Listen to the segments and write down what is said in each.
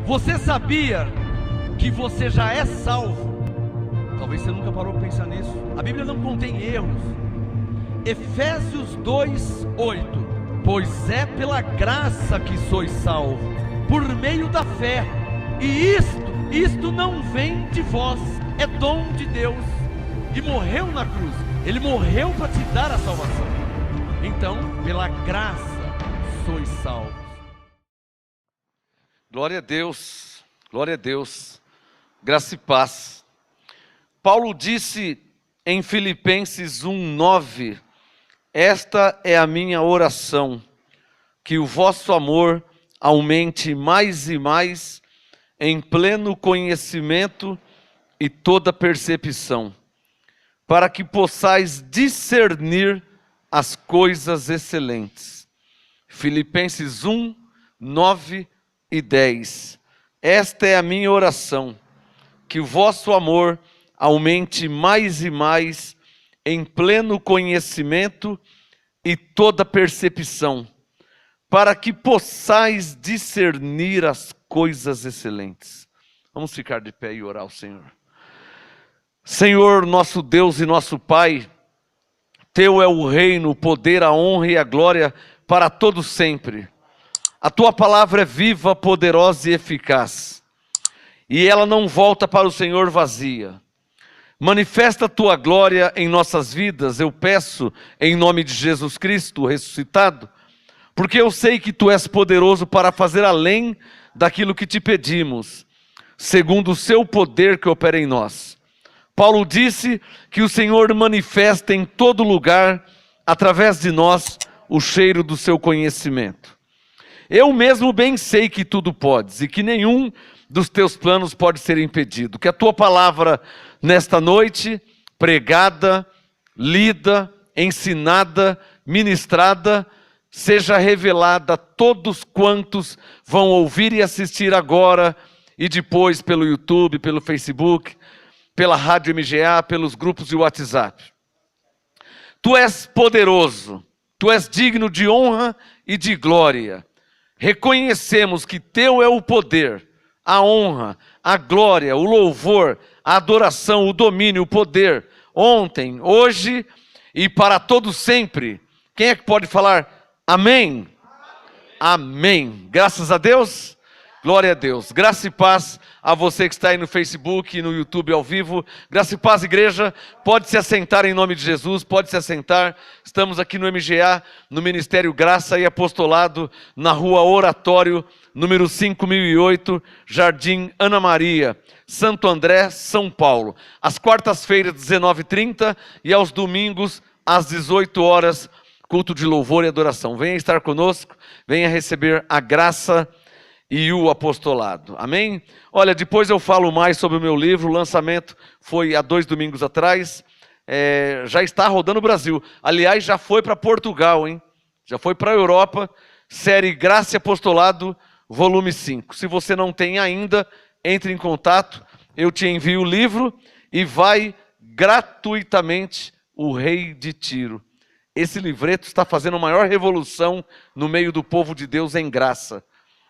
Você sabia que você já é salvo? Talvez você nunca parou para pensar nisso. A Bíblia não contém erros. Efésios 2:8. Pois é pela graça que sois salvos, por meio da fé. E isto não vem de vós, é dom de Deus. E morreu na cruz. Ele morreu para te dar a salvação. Então, pela graça sois salvos. Glória a Deus, glória a Deus, graça e paz. Paulo disse em Filipenses 1:9, esta é a minha oração, que o vosso amor aumente mais e mais em pleno conhecimento e toda percepção, para que possais discernir as coisas excelentes. Filipenses 1:9 e 10. Esta é a minha oração, que o vosso amor aumente mais e mais em pleno conhecimento e toda percepção, para que possais discernir as coisas excelentes. Vamos ficar de pé e orar ao Senhor. Senhor, nosso Deus e nosso Pai, Teu é o reino, o poder, a honra e a glória para todos sempre. A Tua palavra é viva, poderosa e eficaz, e ela não volta para o Senhor vazia. Manifesta a Tua glória em nossas vidas, eu peço, em nome de Jesus Cristo ressuscitado, porque eu sei que Tu és poderoso para fazer além daquilo que Te pedimos, segundo o Seu poder que opera em nós. Paulo disse que o Senhor manifesta em todo lugar, através de nós, o cheiro do Seu conhecimento. Eu mesmo bem sei que tudo podes e que nenhum dos Teus planos pode ser impedido. Que a Tua palavra nesta noite, pregada, lida, ensinada, ministrada, seja revelada a todos quantos vão ouvir e assistir agora e depois pelo YouTube, pelo Facebook, pela Rádio MGA, pelos grupos de WhatsApp. Tu és poderoso, Tu és digno de honra e de glória. Reconhecemos que Teu é o poder, a honra, a glória, o louvor, a adoração, o domínio, o poder, ontem, hoje e para todo sempre. Quem é que pode falar amém? Amém. Graças a Deus. Glória a Deus. Graça e paz a você que está aí no Facebook e no YouTube ao vivo. Graça e paz, igreja. Pode se assentar em nome de Jesus, pode se assentar. Estamos aqui no MGA, no Ministério Graça e Apostolado, na Rua Oratório, número 5008, Jardim Ana Maria, Santo André, São Paulo. Às quartas-feiras, 19h30 e aos domingos, às 18 horas, culto de louvor e adoração. Venha estar conosco, venha receber a graça e o apostolado. Amém? Olha, depois eu falo mais sobre o meu livro. O lançamento foi há 2 domingos atrás. Já está rodando o Brasil. Aliás, já foi para Portugal, hein? Já foi para a Europa. Série Graça e Apostolado, volume 5. Se você não tem ainda, entre em contato. Eu te envio o livro e vai gratuitamente O Rei de Tiro. Esse livreto está fazendo a maior revolução no meio do povo de Deus em graça.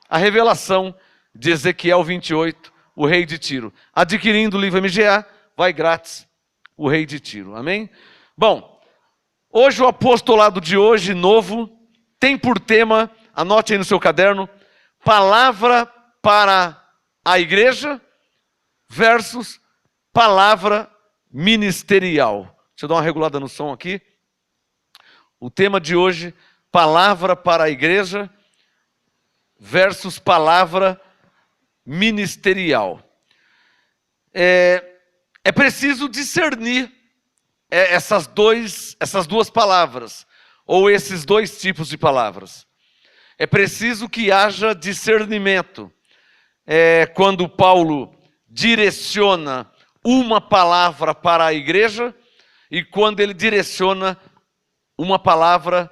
A revelação de Ezequiel 28, o Rei de Tiro. Adquirindo o livro MGA, vai grátis, o Rei de Tiro. Amém? Bom, hoje o apostolado de hoje, novo, tem por tema, anote aí no seu caderno, palavra para a igreja versus palavra ministerial. Deixa eu dar uma regulada no som aqui. O tema de hoje, palavra para a igreja versus palavra ministerial. É preciso discernir essas duas palavras, ou esses dois tipos de palavras. É preciso que haja discernimento. Quando Paulo direciona uma palavra para a igreja e quando ele direciona uma palavra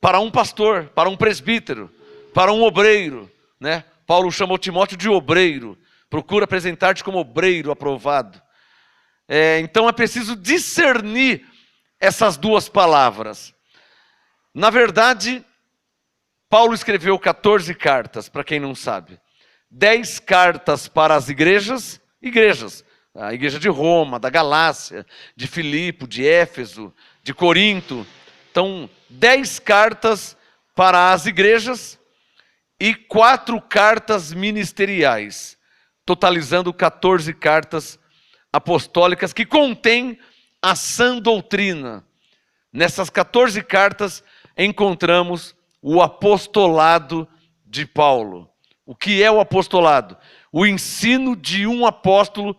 para um pastor, para um presbítero, para um obreiro, né? Paulo chamou Timóteo de obreiro. Procura apresentar-te como obreiro aprovado. Então é preciso discernir essas duas palavras. Na verdade, Paulo escreveu 14 cartas, para quem não sabe. 10 cartas para as igrejas. A igreja de Roma, da Galácia, de Filipe, de Éfeso, de Corinto. Então, 10 cartas para as igrejas e 4 cartas ministeriais, totalizando 14 cartas apostólicas que contêm a sã doutrina. Nessas 14 cartas encontramos o apostolado de Paulo. O que é o apostolado? O ensino de um apóstolo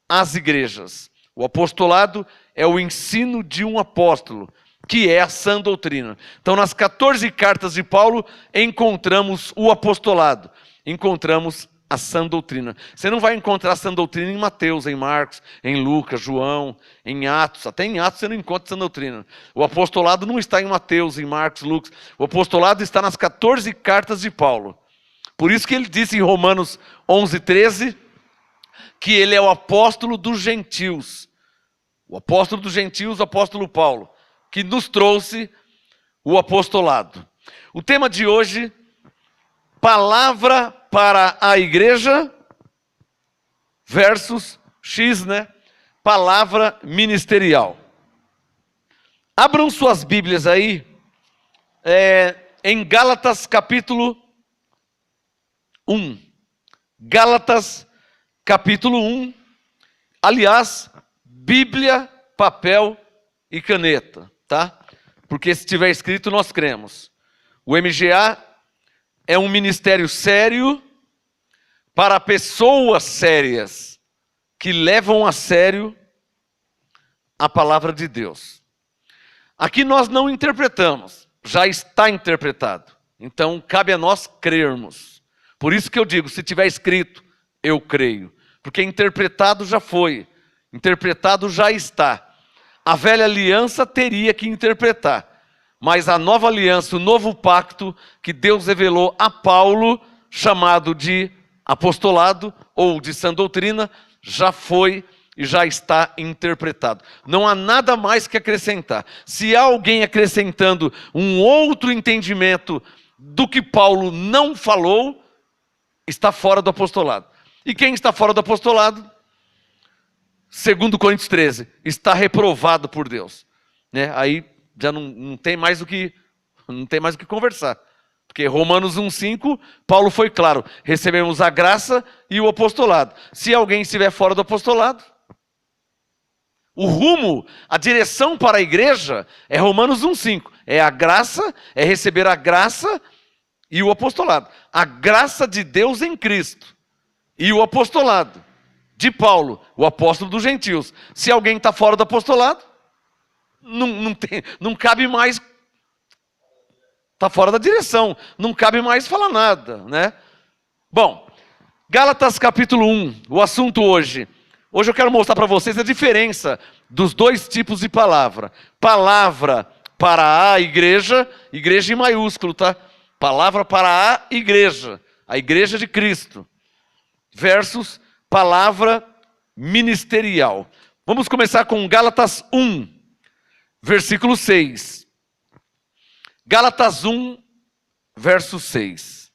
às igrejas. O apostolado é o ensino de um apóstolo, que é a sã doutrina. Então, nas 14 cartas de Paulo, encontramos o apostolado, encontramos a sã doutrina. Você não vai encontrar a sã doutrina em Mateus, em Marcos, em Lucas, João, em Atos. Até em Atos você não encontra sã doutrina. O apostolado não está em Mateus, em Marcos, Lucas. O apostolado está nas 14 cartas de Paulo. Por isso que ele disse em Romanos 11:13, que ele é o apóstolo dos gentios. O apóstolo dos gentios, o apóstolo Paulo, que nos trouxe o apostolado. O tema de hoje, palavra para a igreja versus X, né? Palavra ministerial. Abram suas Bíblias aí, em Gálatas capítulo 1. Gálatas capítulo 1. Aliás, Bíblia, papel e caneta, tá? Porque se tiver escrito, nós cremos. O MGA é um ministério sério para pessoas sérias que levam a sério a palavra de Deus. Aqui nós não interpretamos, já está interpretado. Então cabe a nós crermos. Por isso que eu digo, se tiver escrito, eu creio. Porque interpretado já foi, interpretado já está. A velha aliança teria que interpretar. Mas a nova aliança, o novo pacto que Deus revelou a Paulo, chamado de apostolado ou de sã doutrina, já foi e já está interpretado. Não há nada mais que acrescentar. Se há alguém acrescentando um outro entendimento do que Paulo não falou, está fora do apostolado. E quem está fora do apostolado? Segundo Coríntios 13, está reprovado por Deus. Né? Aí já não tem mais o que conversar. Porque Romanos 1:5, Paulo foi claro, recebemos a graça e o apostolado. Se alguém estiver fora do apostolado, o rumo, a direção para a igreja é Romanos 1:5. É a graça, é receber a graça e o apostolado. A graça de Deus em Cristo e o apostolado de Paulo, o apóstolo dos gentios. Se alguém está fora do apostolado, não cabe mais, está fora da direção, não cabe mais falar nada, né? Bom, Gálatas capítulo 1, o assunto hoje. Hoje eu quero mostrar para vocês a diferença dos dois tipos de palavra. Palavra para a igreja, igreja em maiúsculo, tá? Palavra para a igreja de Cristo, versus palavra ministerial. Vamos começar com Gálatas 1, versículo 6. Gálatas 1, verso 6.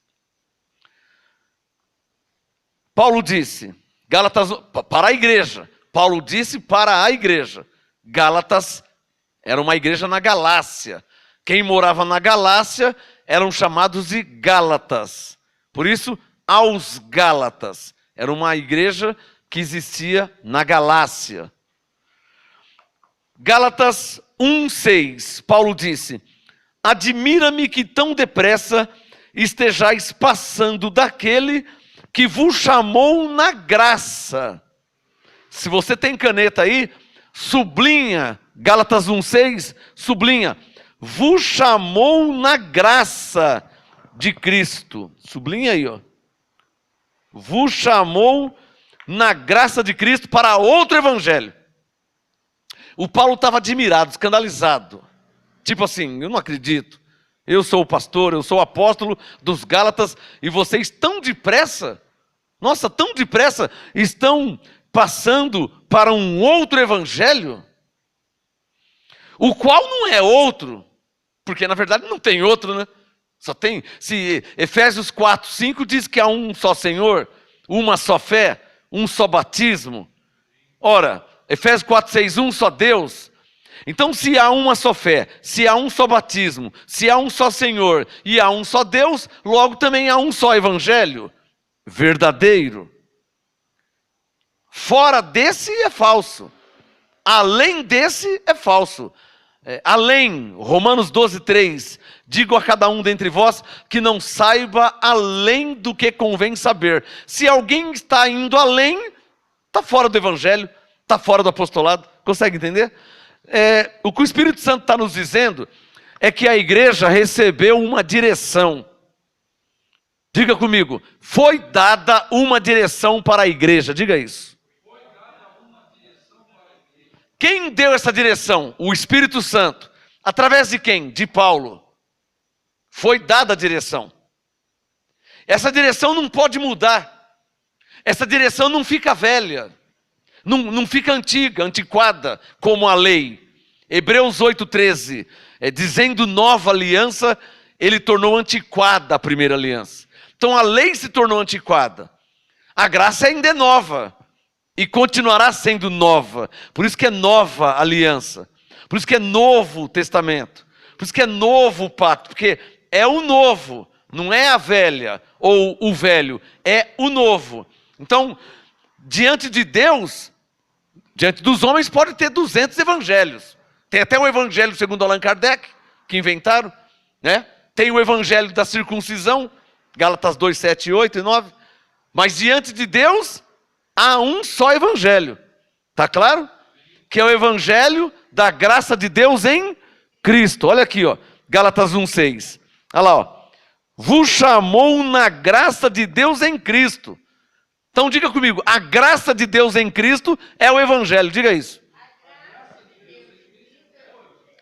Paulo disse, Gálatas para a igreja. Paulo disse para a igreja. Gálatas era uma igreja na Galácia. Quem morava na Galácia eram chamados de Gálatas. Por isso, aos Gálatas. Era uma igreja que existia na Galácia. Gálatas 1:6, Paulo disse, admira-me que tão depressa estejais passando daquele que vos chamou na graça. Se você tem caneta aí, sublinha, Gálatas 1:6, sublinha, vos chamou na graça de Cristo. Sublinha aí, ó. Vos chamou na graça de Cristo para outro evangelho. O Paulo estava admirado, escandalizado. Tipo assim, eu não acredito. Eu sou o pastor, eu sou o apóstolo dos Gálatas e vocês tão depressa, nossa, tão depressa, estão passando para um outro evangelho, o qual não é outro, porque na verdade não tem outro, né? Só tem, se Efésios 4, 5 diz que há um só Senhor, uma só fé, um só batismo. Ora, Efésios 4, 6, um só Deus. Então, se há uma só fé, se há um só batismo, se há um só Senhor e há um só Deus, logo também há um só Evangelho verdadeiro. Fora desse é falso. Além desse é falso. Além, Romanos 12, 3, digo a cada um dentre vós que não saiba além do que convém saber. Se alguém está indo além, está fora do Evangelho, está fora do apostolado. Consegue entender? O que o Espírito Santo está nos dizendo é que a igreja recebeu uma direção. Diga comigo, foi dada uma direção para a igreja, diga isso. Quem deu essa direção? O Espírito Santo. Através de quem? De Paulo. Foi dada a direção. Essa direção não pode mudar. Essa direção não fica velha. Não fica antiga, antiquada, como a lei. Hebreus 8,13. Dizendo nova aliança, ele tornou antiquada a primeira aliança. Então a lei se tornou antiquada. A graça ainda é nova. E continuará sendo nova. Por isso que é nova aliança. Por isso que é novo testamento. Por isso que é novo pacto. Porque é o novo. Não é a velha ou o velho. É o novo. Então, diante de Deus, diante dos homens, pode ter 200 evangelhos. Tem até o evangelho segundo Allan Kardec, que inventaram. Né? Tem o evangelho da circuncisão. Gálatas 2, 7, 8 e 9. Mas diante de Deus, há um só evangelho, tá claro? Que é o evangelho da graça de Deus em Cristo. Olha aqui, ó, Gálatas 1:6. Olha lá, ó. Vos chamou na graça de Deus em Cristo. Então diga comigo, a graça de Deus em Cristo é o evangelho, diga isso.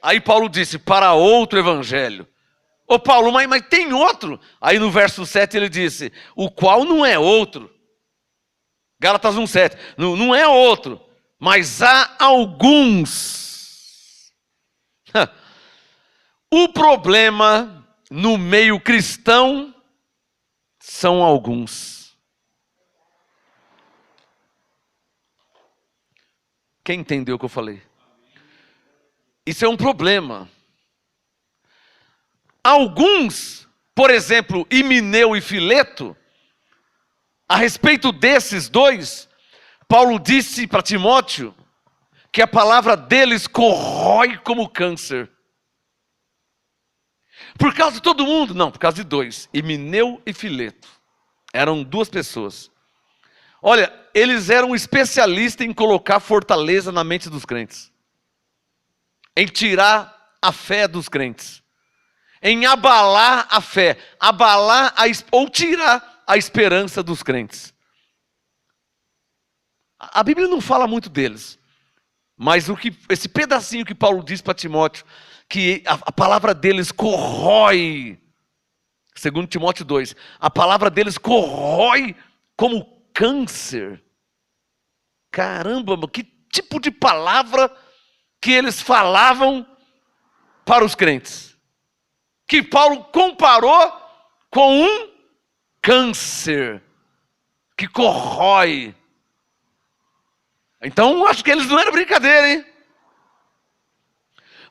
Aí Paulo disse, para outro evangelho. Ô Paulo, mas tem outro. Aí no verso 7 ele disse, o qual não é outro. Gálatas 1,7. Não é outro, mas há alguns. O problema no meio cristão são alguns. Quem entendeu o que eu falei? Isso é um problema. Alguns, por exemplo, Himeneu e Fileto, a respeito desses dois, Paulo disse para Timóteo que a palavra deles corrói como câncer. Por causa de todo mundo? Não, por causa de dois, Himeneu e Fileto. Eram duas pessoas. Olha, eles eram especialistas em colocar fortaleza na mente dos crentes. Em tirar a fé dos crentes. Em abalar a fé. Ou tirar a esperança dos crentes. A Bíblia não fala muito deles, mas esse pedacinho que Paulo diz para Timóteo, que a palavra deles corrói, segundo Timóteo 2, a palavra deles corrói como câncer. Caramba, que tipo de palavra que eles falavam para os crentes, que Paulo comparou com um câncer que corrói. Então, acho que eles não eram brincadeira, hein?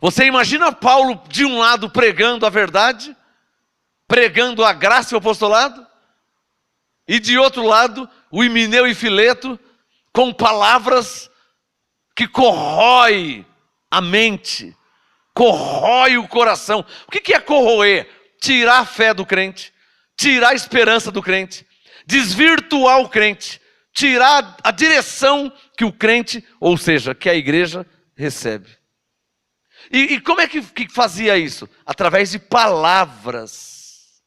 Você imagina Paulo de um lado pregando a verdade, pregando a graça e o apostolado, e de outro lado, o Himeneu e Fileto, com palavras que corrói a mente, corrói o coração. O que é corroer? Tirar a fé do crente. Tirar a esperança do crente, desvirtuar o crente, tirar a direção que o crente, ou seja, que a igreja recebe. E como é que fazia isso? Através de palavras.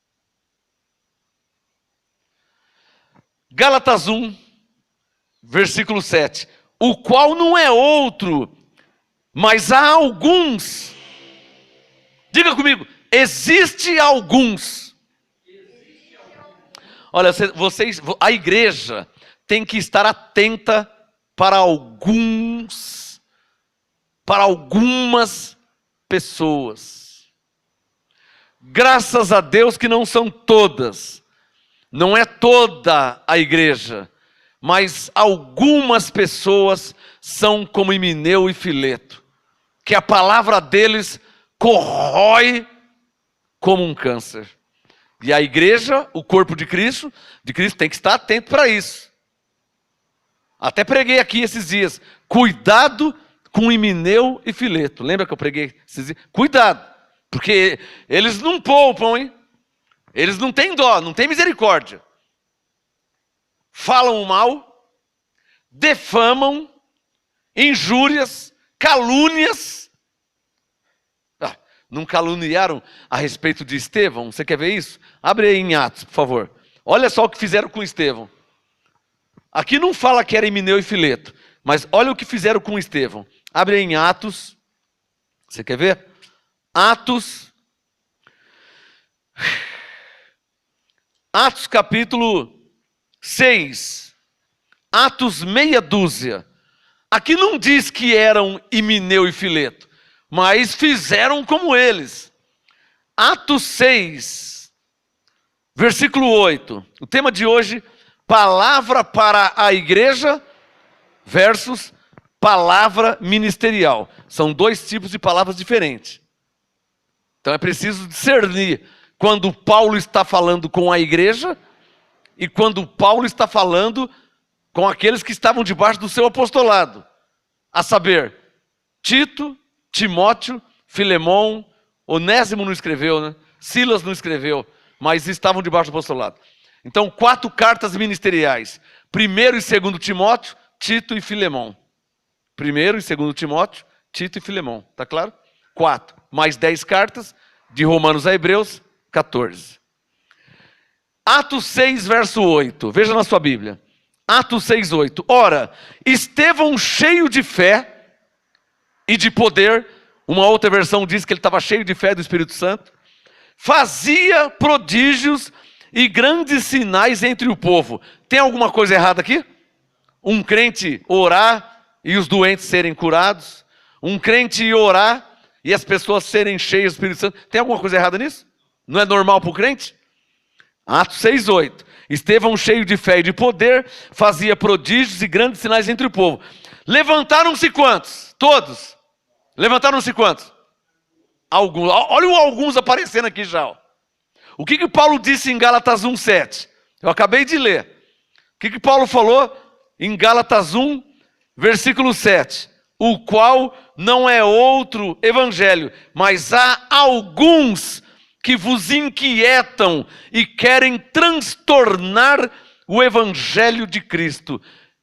Gálatas 1, versículo 7. O qual não é outro, mas há alguns. Diga comigo, existe alguns. Olha, a igreja tem que estar atenta para algumas pessoas. Graças a Deus que não são todas. Não é toda a igreja. Mas algumas pessoas são como Himeneu e Fileto, que a palavra deles corrói como um câncer. E a igreja, o corpo de Cristo tem que estar atento para isso. Até preguei aqui esses dias, cuidado com Himeneu e Fileto. Lembra que eu preguei esses dias? Cuidado, porque eles não poupam, hein? Eles não têm dó, não têm misericórdia. Falam mal, defamam, injúrias, calúnias. Não caluniaram a respeito de Estevão? Você quer ver isso? Abre aí em Atos, por favor. Olha só o que fizeram com Estevão. Aqui não fala que era Himeneu e Fileto, mas olha o que fizeram com Estevão. Abre aí em Atos. Você quer ver? Atos capítulo 6. Atos meia dúzia. Aqui não diz que eram Himeneu e Fileto, mas fizeram como eles. Atos 6, versículo 8. O tema de hoje, palavra para a igreja versus palavra ministerial. São dois tipos de palavras diferentes. Então é preciso discernir quando Paulo está falando com a igreja e quando Paulo está falando com aqueles que estavam debaixo do seu apostolado. A saber, Tito, Timóteo, Filemão, Onésimo não escreveu, né? Silas não escreveu, mas estavam debaixo do apostolado. Então, 4 cartas ministeriais. 1º e 2º Timóteo, Tito e Filemão. 1º e 2º Timóteo, Tito e Filemão. Tá claro? 4. Mais 10 cartas, de Romanos a Hebreus, 14. Atos 6, verso 8. Veja na sua Bíblia. Atos 6, 8. Ora, Estevão cheio de fé e de poder, uma outra versão diz que ele estava cheio de fé do Espírito Santo, fazia prodígios e grandes sinais entre o povo. Tem alguma coisa errada aqui? Um crente orar e os doentes serem curados? Um crente orar e as pessoas serem cheias do Espírito Santo? Tem alguma coisa errada nisso? Não é normal para o crente? Atos 6, 8. Estevão cheio de fé e de poder, fazia prodígios e grandes sinais entre o povo. Levantaram-se quantos? Todos. Levantaram-se quantos? Alguns. Olha o alguns aparecendo aqui já. Ó. O que Paulo disse em Gálatas 1, 7? Eu acabei de ler. O que Paulo falou em Gálatas 1, versículo 7? O qual não é outro evangelho, mas há alguns que vos inquietam e querem transtornar o evangelho de Cristo.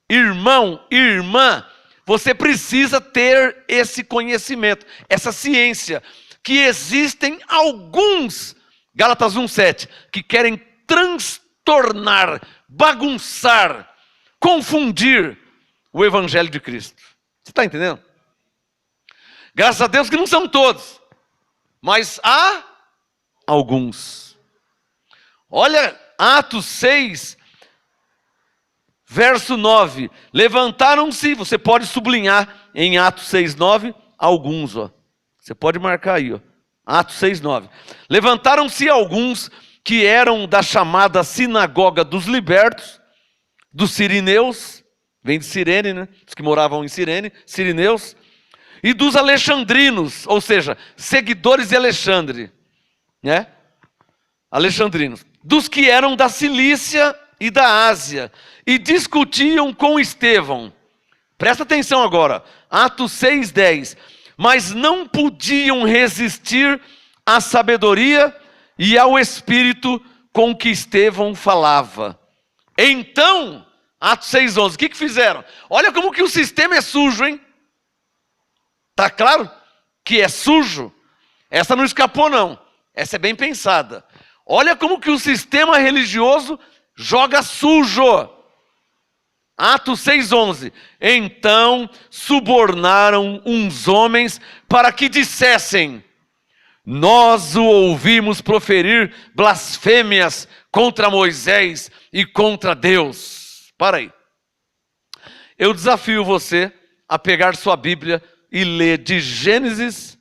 Irmão, irmã, você precisa ter esse conhecimento, essa ciência, que existem alguns, Gálatas 1:7, que querem transtornar, bagunçar, confundir o evangelho de Cristo. Você está entendendo? Graças a Deus que não são todos, mas há alguns. Olha Atos 6, verso 9. Levantaram-se, você pode sublinhar em Atos 6, 9, alguns, ó. Você pode marcar aí, ó. Atos 6, 9. Levantaram-se alguns que eram da chamada sinagoga dos libertos, dos sirineus, vem de Cirene, né? Os que moravam em Cirene, sirineus, e dos alexandrinos, ou seja, seguidores de Alexandre, né? Alexandrinos, dos que eram da Cilícia e da Ásia, e discutiam com Estevão. Presta atenção agora, Atos 6, 10. Mas não podiam resistir à sabedoria e ao espírito com que Estevão falava. Então, Atos 6, 11, o que fizeram? Olha como que o sistema é sujo, hein? Tá claro que é sujo? Essa não escapou não, essa é bem pensada. Olha como que o sistema religioso joga sujo. Atos 6, 11. Então subornaram uns homens para que dissessem: nós o ouvimos proferir blasfêmias contra Moisés e contra Deus. Para aí. Eu desafio você a pegar sua Bíblia e ler de Gênesis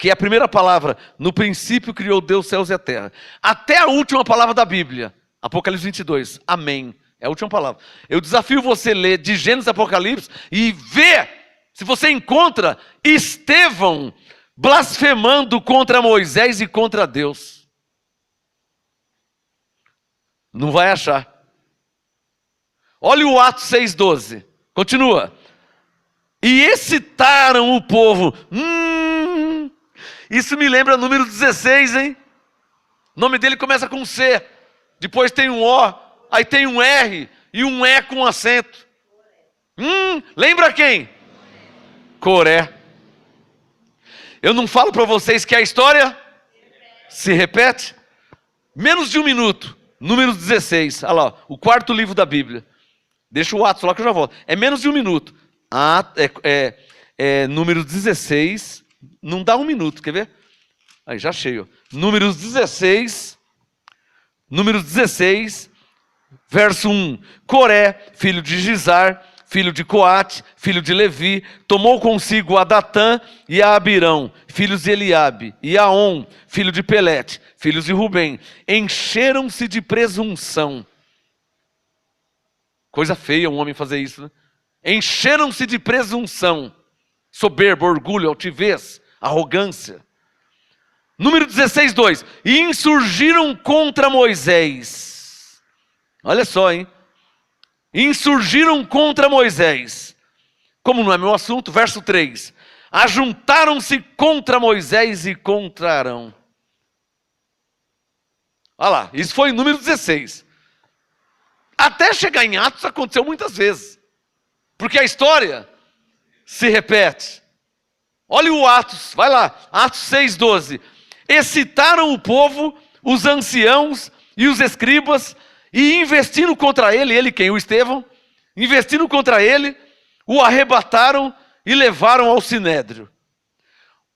que é a primeira palavra, no princípio criou Deus os céus e a terra, até a última palavra da Bíblia, Apocalipse 22, amém, é a última palavra. Eu desafio você a ler de Gênesis a Apocalipse e ver se você encontra Estevão blasfemando contra Moisés e contra Deus. Não vai achar. Olha o Atos 6,12. Continua. E excitaram o povo. Isso me lembra número 16, hein? O nome dele começa com C. Depois tem um O. Aí tem um R. E um E com acento. Lembra quem? Coré. Eu não falo para vocês que a história se repete? Menos de um minuto. Número 16. Olha lá, o quarto livro da Bíblia. Deixa o Atos lá que eu já volto. É menos de um minuto. Número 16. Não dá um minuto, quer ver? Aí, já cheio. Números 16. Números 16. Verso 1. Coré, filho de Gizar, filho de Coate, filho de Levi, tomou consigo a Datã e a Abirão, filhos de Eliabe, e a On, filho de Pelete, filhos de Rubem, encheram-se de presunção. Coisa feia um homem fazer isso, né? Encheram-se de presunção, soberba, orgulho, altivez, arrogância. Número 16, 2. E insurgiram contra Moisés. Olha só, hein? Insurgiram contra Moisés. Como não é meu assunto, verso 3. Ajuntaram-se contra Moisés e contra Arão. Olha lá, isso foi em número 16. Até chegar em Atos aconteceu muitas vezes. Porque a história se repete. Olha o Atos, vai lá, Atos 6,12. Excitaram o povo, os anciãos e os escribas, e investindo contra ele quem? O Estevão, investindo contra ele, o arrebataram e levaram ao sinédrio.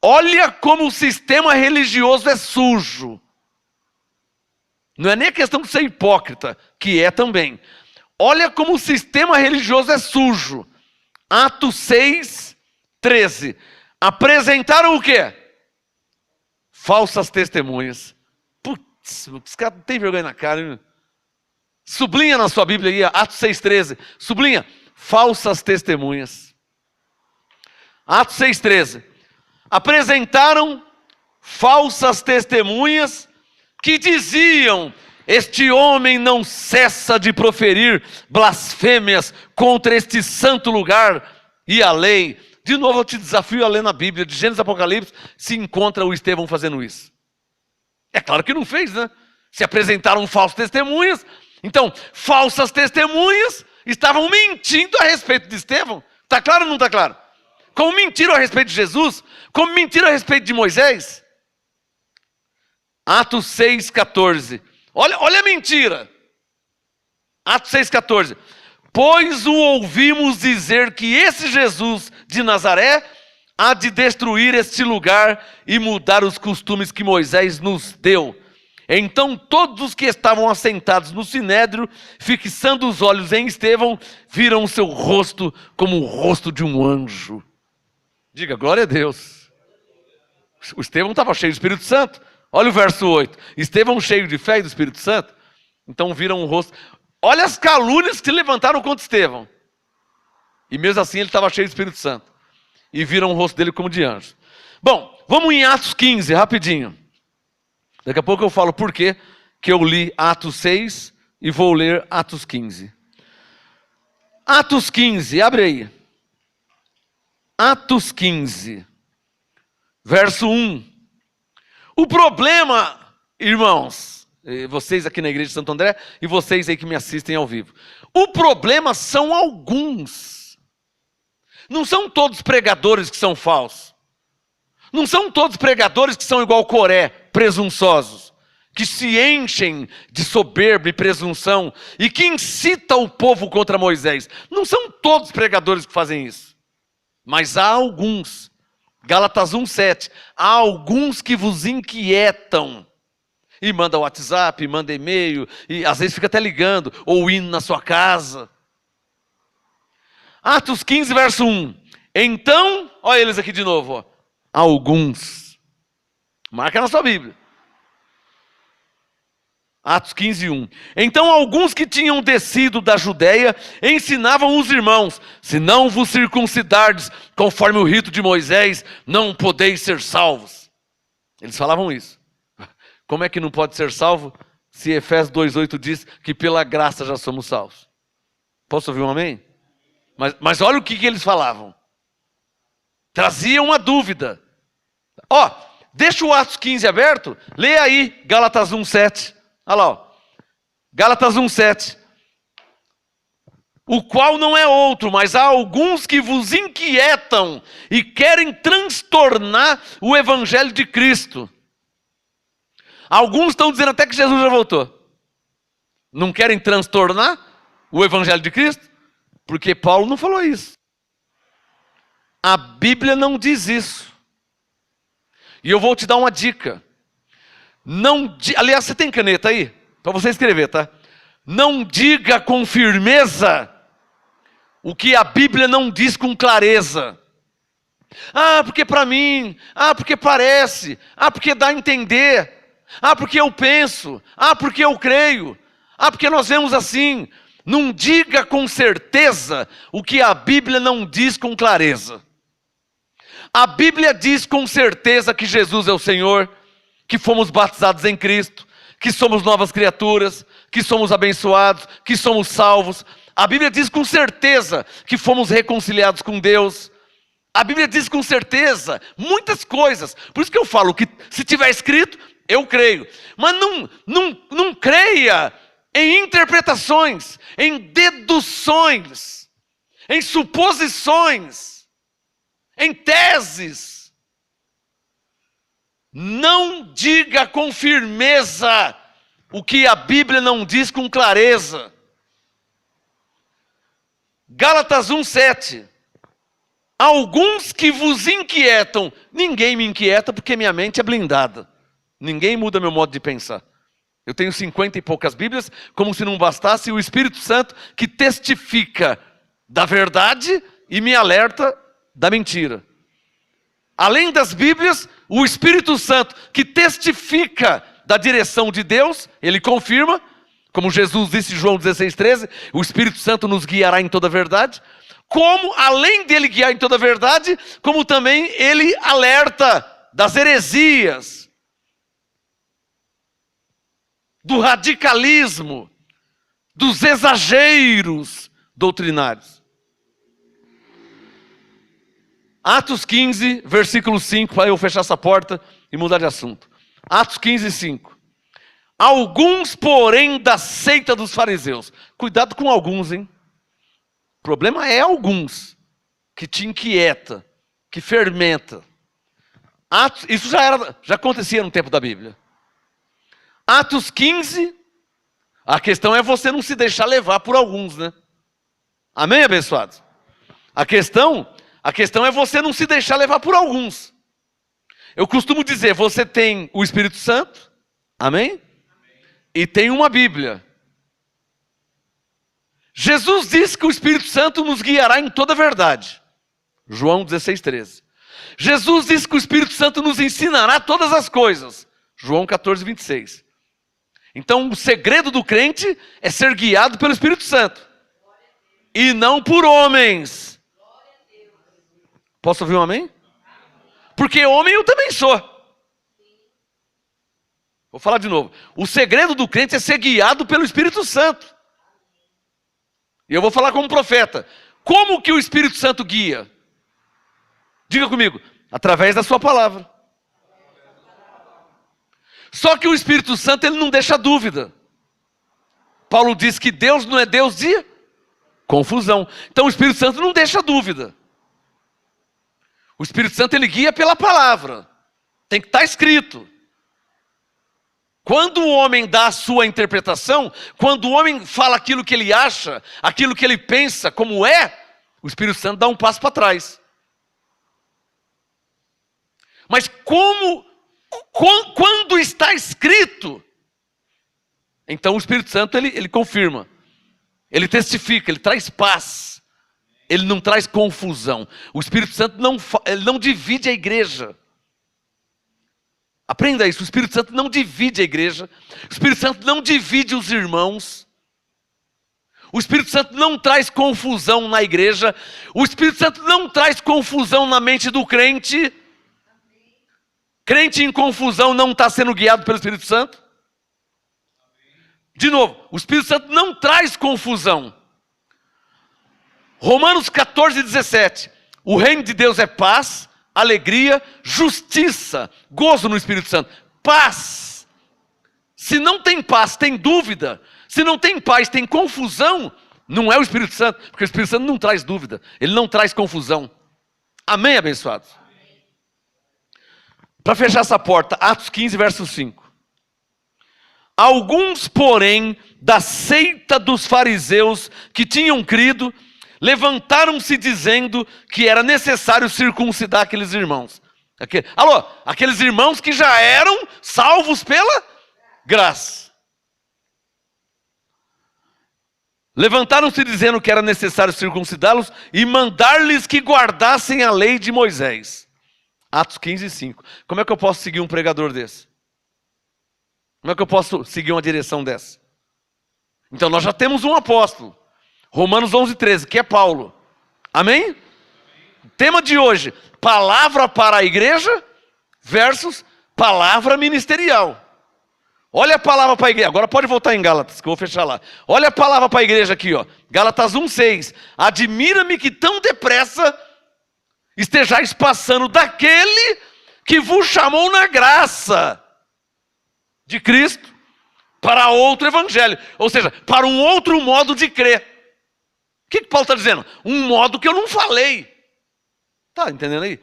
Olha como o sistema religioso é sujo. Não é nem a questão de ser hipócrita, que é também. Olha como o sistema religioso é sujo. Atos 6, 13. Apresentaram o quê? Falsas testemunhas. Putz, os caras não têm vergonha na cara, hein? Sublinha na sua Bíblia aí, Atos 6,13. Sublinha, falsas testemunhas. Atos 6,13. Apresentaram falsas testemunhas que diziam: este homem não cessa de proferir blasfêmias contra este santo lugar e a lei. De novo eu te desafio a ler na Bíblia, de Gênesis a Apocalipse, se encontra o Estevão fazendo isso. É claro que não fez, né? Se apresentaram falsas testemunhas. Então, falsas testemunhas estavam mentindo a respeito de Estevão. Está claro ou não está claro? Como mentiram a respeito de Jesus, como mentiram a respeito de Moisés. Atos 6,14. Olha a mentira. Atos 6,14. Pois o ouvimos dizer que esse Jesus de Nazaré há de destruir este lugar e mudar os costumes que Moisés nos deu. Então todos os que estavam assentados no sinédrio, fixando os olhos em Estevão, viram o seu rosto como o rosto de um anjo. Diga, glória a Deus. O Estevão estava cheio do Espírito Santo. Olha o verso 8. Estevão cheio de fé e do Espírito Santo. Então viram o rosto. Olha as calúnias que se levantaram contra Estevão. E mesmo assim ele estava cheio do Espírito Santo. E viram o rosto dele como de anjo. Bom, vamos em Atos 15, rapidinho. Daqui a pouco eu falo por que eu li Atos 6 e vou ler Atos 15. Atos 15, abre aí. Atos 15, verso 1. O problema, irmãos, vocês aqui na igreja de Santo André e vocês aí que me assistem ao vivo. O problema são alguns. Não são todos pregadores que são falsos. Não são todos pregadores que são igual Coré, presunçosos, que se enchem de soberba e presunção e que incitam o povo contra Moisés. Não são todos pregadores que fazem isso. Mas há alguns. Gálatas 1,7. Há alguns que vos inquietam. E manda WhatsApp, manda e-mail, e às vezes fica até ligando, ou indo na sua casa. Atos 15, verso 1. Então, olha eles aqui de novo. Ó. Alguns. Marca na sua Bíblia. Atos 15, 1. Então alguns que tinham descido da Judéia ensinavam os irmãos: se não vos circuncidardes conforme o rito de Moisés, não podeis ser salvos. Eles falavam isso. Como é que não pode ser salvo se Efésios 2,8 diz que pela graça já somos salvos? Posso ouvir um amém? Mas olha o que eles falavam. Trazia uma dúvida. Deixa o Atos 15 aberto. Lê aí Gálatas 1,7. Olha lá, ó. Gálatas 1,7. O qual não é outro, mas há alguns que vos inquietam e querem transtornar o evangelho de Cristo. Alguns estão dizendo até que Jesus já voltou. Não querem transtornar o evangelho de Cristo? Porque Paulo não falou isso. A Bíblia não diz isso. E eu vou te dar uma dica. Aliás, você tem caneta aí? Para você escrever, tá? Não diga com firmeza o que a Bíblia não diz com clareza. Porque para mim. Porque parece. Porque dá a entender. Porque eu penso. Porque eu creio. Porque nós vemos assim. Não diga com certeza o que a Bíblia não diz com clareza. A Bíblia diz com certeza que Jesus é o Senhor, que fomos batizados em Cristo, que somos novas criaturas, que somos abençoados, que somos salvos. A Bíblia diz com certeza que fomos reconciliados com Deus. A Bíblia diz com certeza muitas coisas. Por isso que eu falo que se tiver escrito, eu creio. Mas não creia em interpretações, em deduções, em suposições, em teses. Não diga com firmeza o que a Bíblia não diz com clareza. Gálatas 1,7. Alguns que vos inquietam. Ninguém me inquieta porque minha mente é blindada. Ninguém muda meu modo de pensar. Eu tenho 50 e poucas Bíblias, como se não bastasse o Espírito Santo que testifica da verdade e me alerta da mentira. Além das Bíblias, o Espírito Santo que testifica da direção de Deus, ele confirma, como Jesus disse em João 16,13, o Espírito Santo nos guiará em toda a verdade. Como, além dele guiar em toda a verdade, como também ele alerta das heresias, do radicalismo, dos exageros doutrinários. Atos 15, versículo 5, para eu fechar essa porta e mudar de assunto. Atos 15, 5. Alguns, porém, da seita dos fariseus. Cuidado com alguns, hein? O problema é alguns que te inquieta, que fermenta. Isso já acontecia no tempo da Bíblia. Atos 15, a questão é você não se deixar levar por alguns, né? Amém, abençoados? A questão é você não se deixar levar por alguns. Eu costumo dizer, você tem o Espírito Santo, amém? E tem uma Bíblia. Jesus disse que o Espírito Santo nos guiará em toda a verdade. João 16,13. Jesus disse que o Espírito Santo nos ensinará todas as coisas. João 14,26. Então o segredo do crente é ser guiado pelo Espírito Santo. E não por homens. Posso ouvir um amém? Porque homem eu também sou. Vou falar de novo. O segredo do crente é ser guiado pelo Espírito Santo. E eu vou falar como profeta. Como que o Espírito Santo guia? Diga comigo. Através da sua palavra. Só que o Espírito Santo, ele não deixa dúvida. Paulo diz que Deus não é Deus de confusão. Então o Espírito Santo não deixa dúvida. O Espírito Santo, ele guia pela palavra. Tem que estar escrito. Quando o homem dá a sua interpretação, quando o homem fala aquilo que ele acha, aquilo que ele pensa como é, o Espírito Santo dá um passo para trás. Mas quando está escrito, então o Espírito Santo ele confirma, ele testifica, ele traz paz, ele não traz confusão. O Espírito Santo ele não divide a igreja. Aprenda isso, o Espírito Santo não divide a igreja, o Espírito Santo não divide os irmãos, o Espírito Santo não traz confusão na igreja, o Espírito Santo não traz confusão na mente do crente. Crente em confusão não está sendo guiado pelo Espírito Santo? De novo, o Espírito Santo não traz confusão. Romanos 14, 17. O reino de Deus é paz, alegria, justiça, gozo no Espírito Santo. Paz. Se não tem paz, tem dúvida. Se não tem paz, tem confusão. Não é o Espírito Santo, porque o Espírito Santo não traz dúvida. Ele não traz confusão. Amém, abençoados? Para fechar essa porta, Atos 15, verso 5. Alguns, porém, da seita dos fariseus que tinham crido, levantaram-se dizendo que era necessário circuncidar aqueles irmãos. Aqueles irmãos que já eram salvos pela graça. Levantaram-se dizendo que era necessário circuncidá-los e mandar-lhes que guardassem a lei de Moisés. Atos 15, 5. Como é que eu posso seguir um pregador desse? Como é que eu posso seguir uma direção dessa? Então nós já temos um apóstolo. Romanos 11, 13, que é Paulo. Amém? Tema de hoje, palavra para a igreja versus palavra ministerial. Olha a palavra para a igreja. Agora pode voltar em Gálatas, que eu vou fechar lá. Olha a palavra para a igreja aqui, ó. Gálatas 1, 6. Admira-me que tão depressa estejais passando daquele que vos chamou na graça de Cristo para outro evangelho. Ou seja, para um outro modo de crer. O que Paulo está dizendo? Um modo que eu não falei. Está entendendo aí?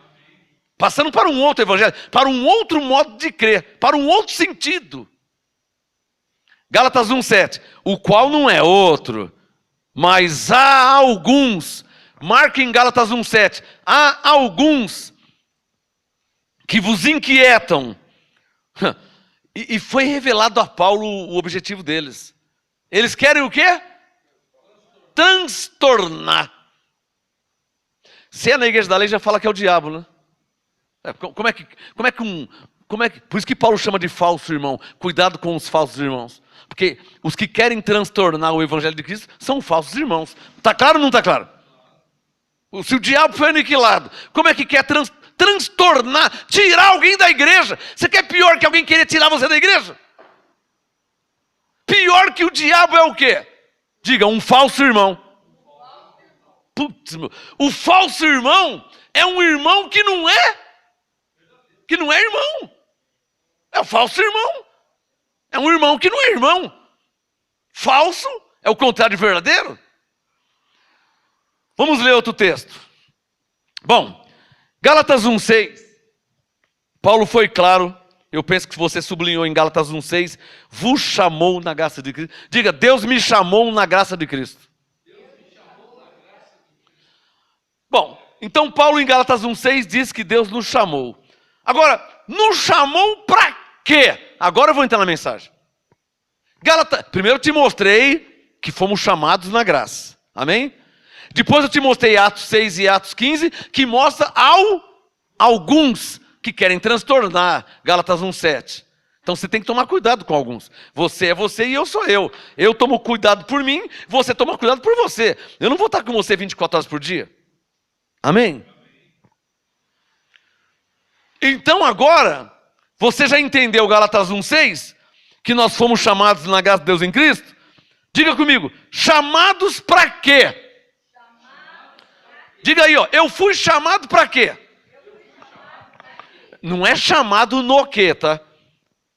Passando para um outro evangelho, para um outro modo de crer, para um outro sentido. Gálatas 1,7. O qual não é outro, mas há alguns. Marquem Gálatas 1,7. Há alguns que vos inquietam. E foi revelado a Paulo o objetivo deles. Eles querem o quê? Transtornar. Se é na igreja da lei, já fala que é o diabo, né? Por isso que Paulo chama de falso irmão. Cuidado com os falsos irmãos. Porque os que querem transtornar o evangelho de Cristo são falsos irmãos. Está claro ou não está claro? Se o diabo foi aniquilado, como é que quer transtornar, tirar alguém da igreja? Você quer pior que alguém querer tirar você da igreja? Pior que o diabo é o quê? Diga, um falso irmão. Putz, o falso irmão é um irmão que não é irmão. É o falso irmão. É um irmão que não é irmão. Falso é o contrário de verdadeiro. Vamos ler outro texto. Bom, Gálatas 1,6. Paulo foi claro. Eu penso que você sublinhou em Gálatas 1,6. Vos chamou na graça de Cristo. Diga, Deus me chamou na graça de Cristo. Bom, então Paulo em Gálatas 1,6 diz que Deus nos chamou. Agora, nos chamou para quê? Agora eu vou entrar na mensagem. Primeiro eu te mostrei que fomos chamados na graça. Amém? Depois eu te mostrei Atos 6 e Atos 15, que mostra alguns que querem transtornar. Gálatas 1,7. Então você tem que tomar cuidado com alguns. Você é você e eu sou eu. Eu tomo cuidado por mim, você toma cuidado por você. Eu não vou estar com você 24 horas por dia. Amém? Então agora, você já entendeu Gálatas 1,6? Que nós fomos chamados na graça de Deus em Cristo? Diga comigo, chamados para quê? Diga aí, ó, eu fui chamado para quê? Não é chamado no quê, tá?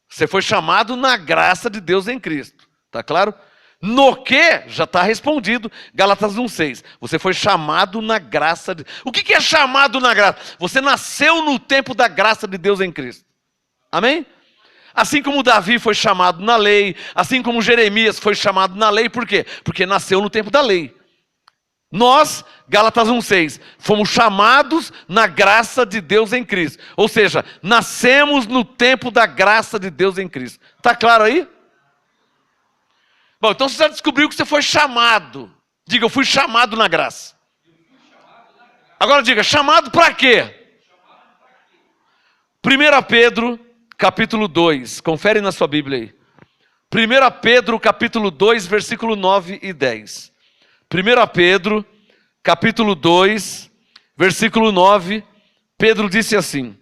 Você foi chamado na graça de Deus em Cristo. Tá claro? No quê? Já está respondido. Gálatas 1,6. Você foi chamado na graça de... O que é chamado na graça? Você nasceu no tempo da graça de Deus em Cristo. Amém? Assim como Davi foi chamado na lei, assim como Jeremias foi chamado na lei, por quê? Porque nasceu no tempo da lei. Nós, Gálatas 1,6, fomos chamados na graça de Deus em Cristo. Ou seja, nascemos no tempo da graça de Deus em Cristo. Está claro aí? Bom, então você já descobriu que você foi chamado. Diga, eu fui chamado na graça. Agora diga, chamado para quê? 1 Pedro capítulo 2. Confere na sua Bíblia aí. 1 Pedro, capítulo 2, versículo 9 e 10. 1 Pedro, capítulo 2, versículo 9, Pedro disse assim.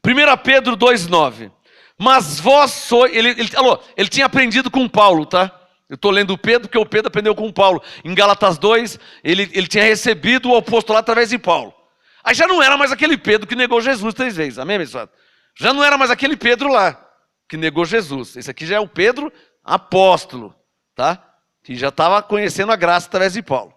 1 Pedro 2, 9. Mas vós sois... Ele tinha aprendido com Paulo, tá? Eu estou lendo o Pedro, porque o Pedro aprendeu com Paulo. Em Gálatas 2, ele tinha recebido o apostolado através de Paulo. Aí já não era mais aquele Pedro que negou Jesus 3 vezes. Amém, abençoado? Já não era mais aquele Pedro lá, que negou Jesus. Esse aqui já é o Pedro apóstolo, tá? Que já estava conhecendo a graça através de Paulo.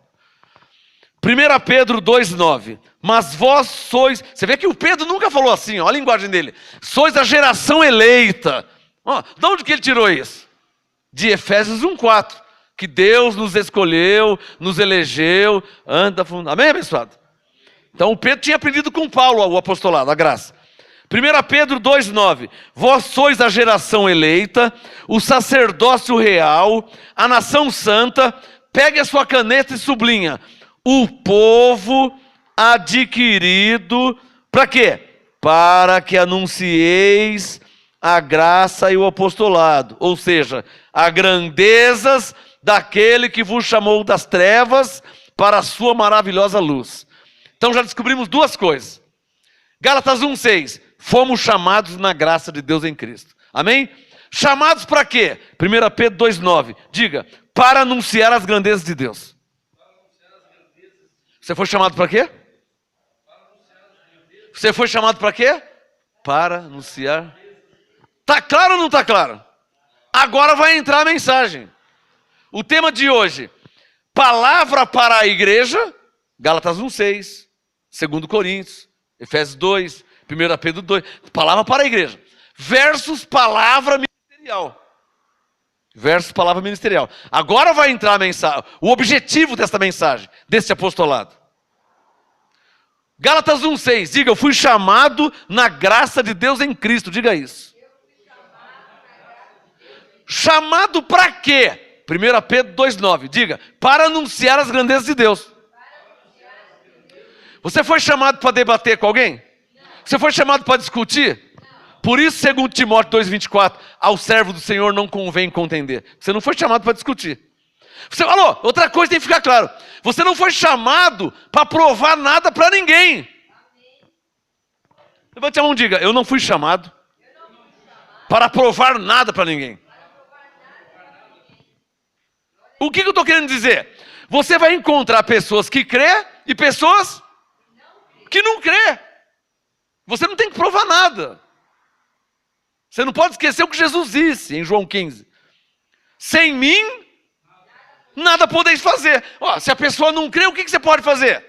1 Pedro 2,9. Mas vós sois... Você vê que o Pedro nunca falou assim, olha a linguagem dele. Sois a geração eleita. De onde que ele tirou isso? De Efésios 1,4. Que Deus nos escolheu, nos elegeu. Amém, abençoado? Então o Pedro tinha aprendido com Paulo o apostolado, a graça. 1 Pedro 2,9. Vós sois a geração eleita, o sacerdócio real, a nação santa. Pegue a sua caneta e sublinha. O povo adquirido, para quê? Para que anuncieis a graça e o apostolado. Ou seja, as grandezas daquele que vos chamou das trevas para a sua maravilhosa luz. Então já descobrimos duas coisas. Gálatas 1,6. Fomos chamados na graça de Deus em Cristo. Amém? Chamados para quê? 1 Pedro 2,9. Diga, para anunciar as grandezas de Deus. Você foi chamado para quê? Você foi chamado para quê? Para anunciar. Tá claro ou não tá claro? Agora vai entrar a mensagem. O tema de hoje, palavra para a igreja, Gálatas 1,6, 2 Coríntios, Efésios 2, 1 Pedro 2, palavra para a igreja, versus palavra ministerial. Versus palavra ministerial. Agora vai entrar a mensagem, o objetivo desta mensagem, desse apostolado. Gálatas 1,6, diga, eu fui chamado na graça de Deus em Cristo, diga isso. Chamado para quê? 1 Pedro 2,9, diga, para anunciar as grandezas de Deus. Você foi chamado para debater com alguém? Você foi chamado para discutir? Por isso, segundo Timóteo 2,24, ao servo do Senhor não convém contender. Você não foi chamado para discutir. Você falou, outra coisa tem que ficar claro. Você não foi chamado para provar nada para ninguém. Levante a mão e diga, eu não fui chamado para provar nada para ninguém. O que eu estou querendo dizer? Você vai encontrar pessoas que crê e pessoas que não crê. Você não tem que provar nada. Você não pode esquecer o que Jesus disse em João 15. Sem mim, nada podeis fazer. Se a pessoa não crê, o que você pode fazer?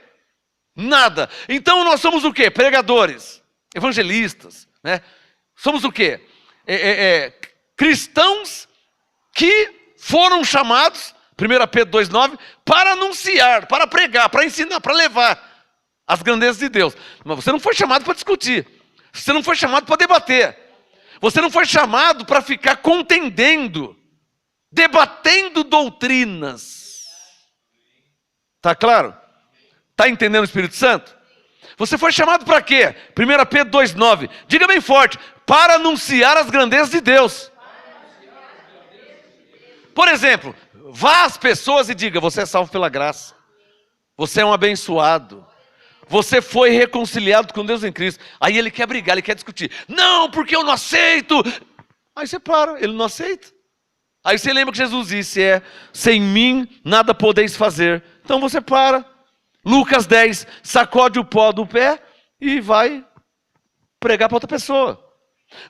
Nada. Então nós somos o quê? Pregadores, evangelistas, né? Somos o quê? Cristãos que foram chamados, 1 Pedro 2,9, para anunciar, para pregar, para ensinar, para levar as grandezas de Deus. Mas você não foi chamado para discutir. Você não foi chamado para debater. Você não foi chamado para ficar contendendo, debatendo doutrinas. Está claro? Está entendendo o Espírito Santo? Você foi chamado para quê? 1 Pedro 2,9. Diga bem forte. Para anunciar as grandezas de Deus. Por exemplo, vá às pessoas e diga, você é salvo pela graça. Você é um abençoado. Você foi reconciliado com Deus em Cristo. Aí ele quer brigar, ele quer discutir. Não, porque eu não aceito. Aí você para, ele não aceita. Aí você lembra que Jesus disse, sem mim nada podeis fazer. Então você para. Lucas 10, sacode o pó do pé e vai pregar para outra pessoa.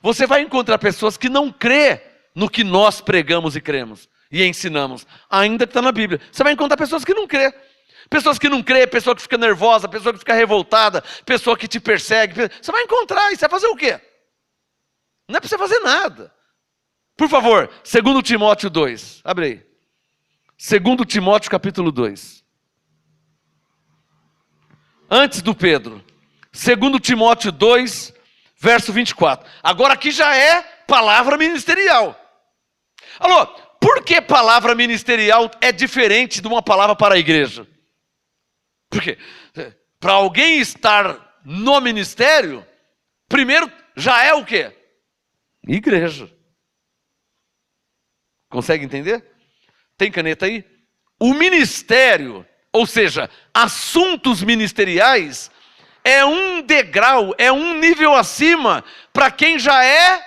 Você vai encontrar pessoas que não crê no que nós pregamos e cremos e ensinamos, ainda que está na Bíblia. Você vai encontrar pessoas que não crê. Pessoas que não crê, pessoa que fica nervosa, pessoa que fica revoltada, pessoa que te persegue. Você vai encontrar, e você vai fazer o quê? Não é para você fazer nada. Por favor, 2 Timóteo 2, abre aí. 2 Timóteo capítulo 2. Antes do Pedro. 2 Timóteo 2, verso 24. Agora aqui já é palavra ministerial. Alô, por que palavra ministerial é diferente de uma palavra para a igreja? Porque para alguém estar no ministério, primeiro já é o quê? Igreja. Consegue entender? Tem caneta aí? O ministério, ou seja, assuntos ministeriais, é um degrau, é um nível acima para quem já é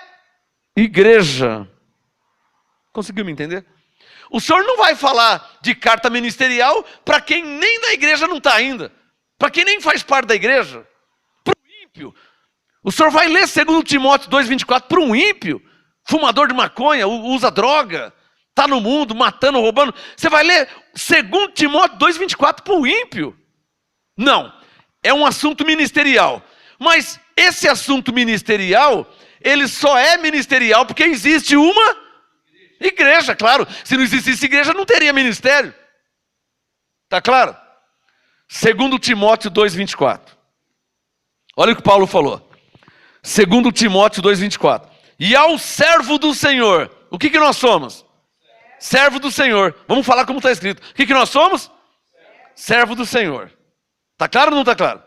igreja. Conseguiu me entender? O senhor não vai falar de carta ministerial para quem nem na igreja não está ainda, para quem nem faz parte da igreja, para o ímpio. O senhor vai ler 2 Timóteo 2,24 para um ímpio, fumador de maconha, usa droga, está no mundo, matando, roubando. Você vai ler 2 Timóteo 2,24 para o ímpio? Não, é um assunto ministerial. Mas esse assunto ministerial, ele só é ministerial porque existe uma igreja, claro. Se não existisse igreja, não teria ministério. Está claro? 2 Timóteo 2,24. Olha o que Paulo falou. 2 Timóteo 2,24. E ao servo do Senhor, o que nós somos? Servo do Senhor. Vamos falar como está escrito. O que nós somos? Servo do Senhor. Está claro ou não está claro?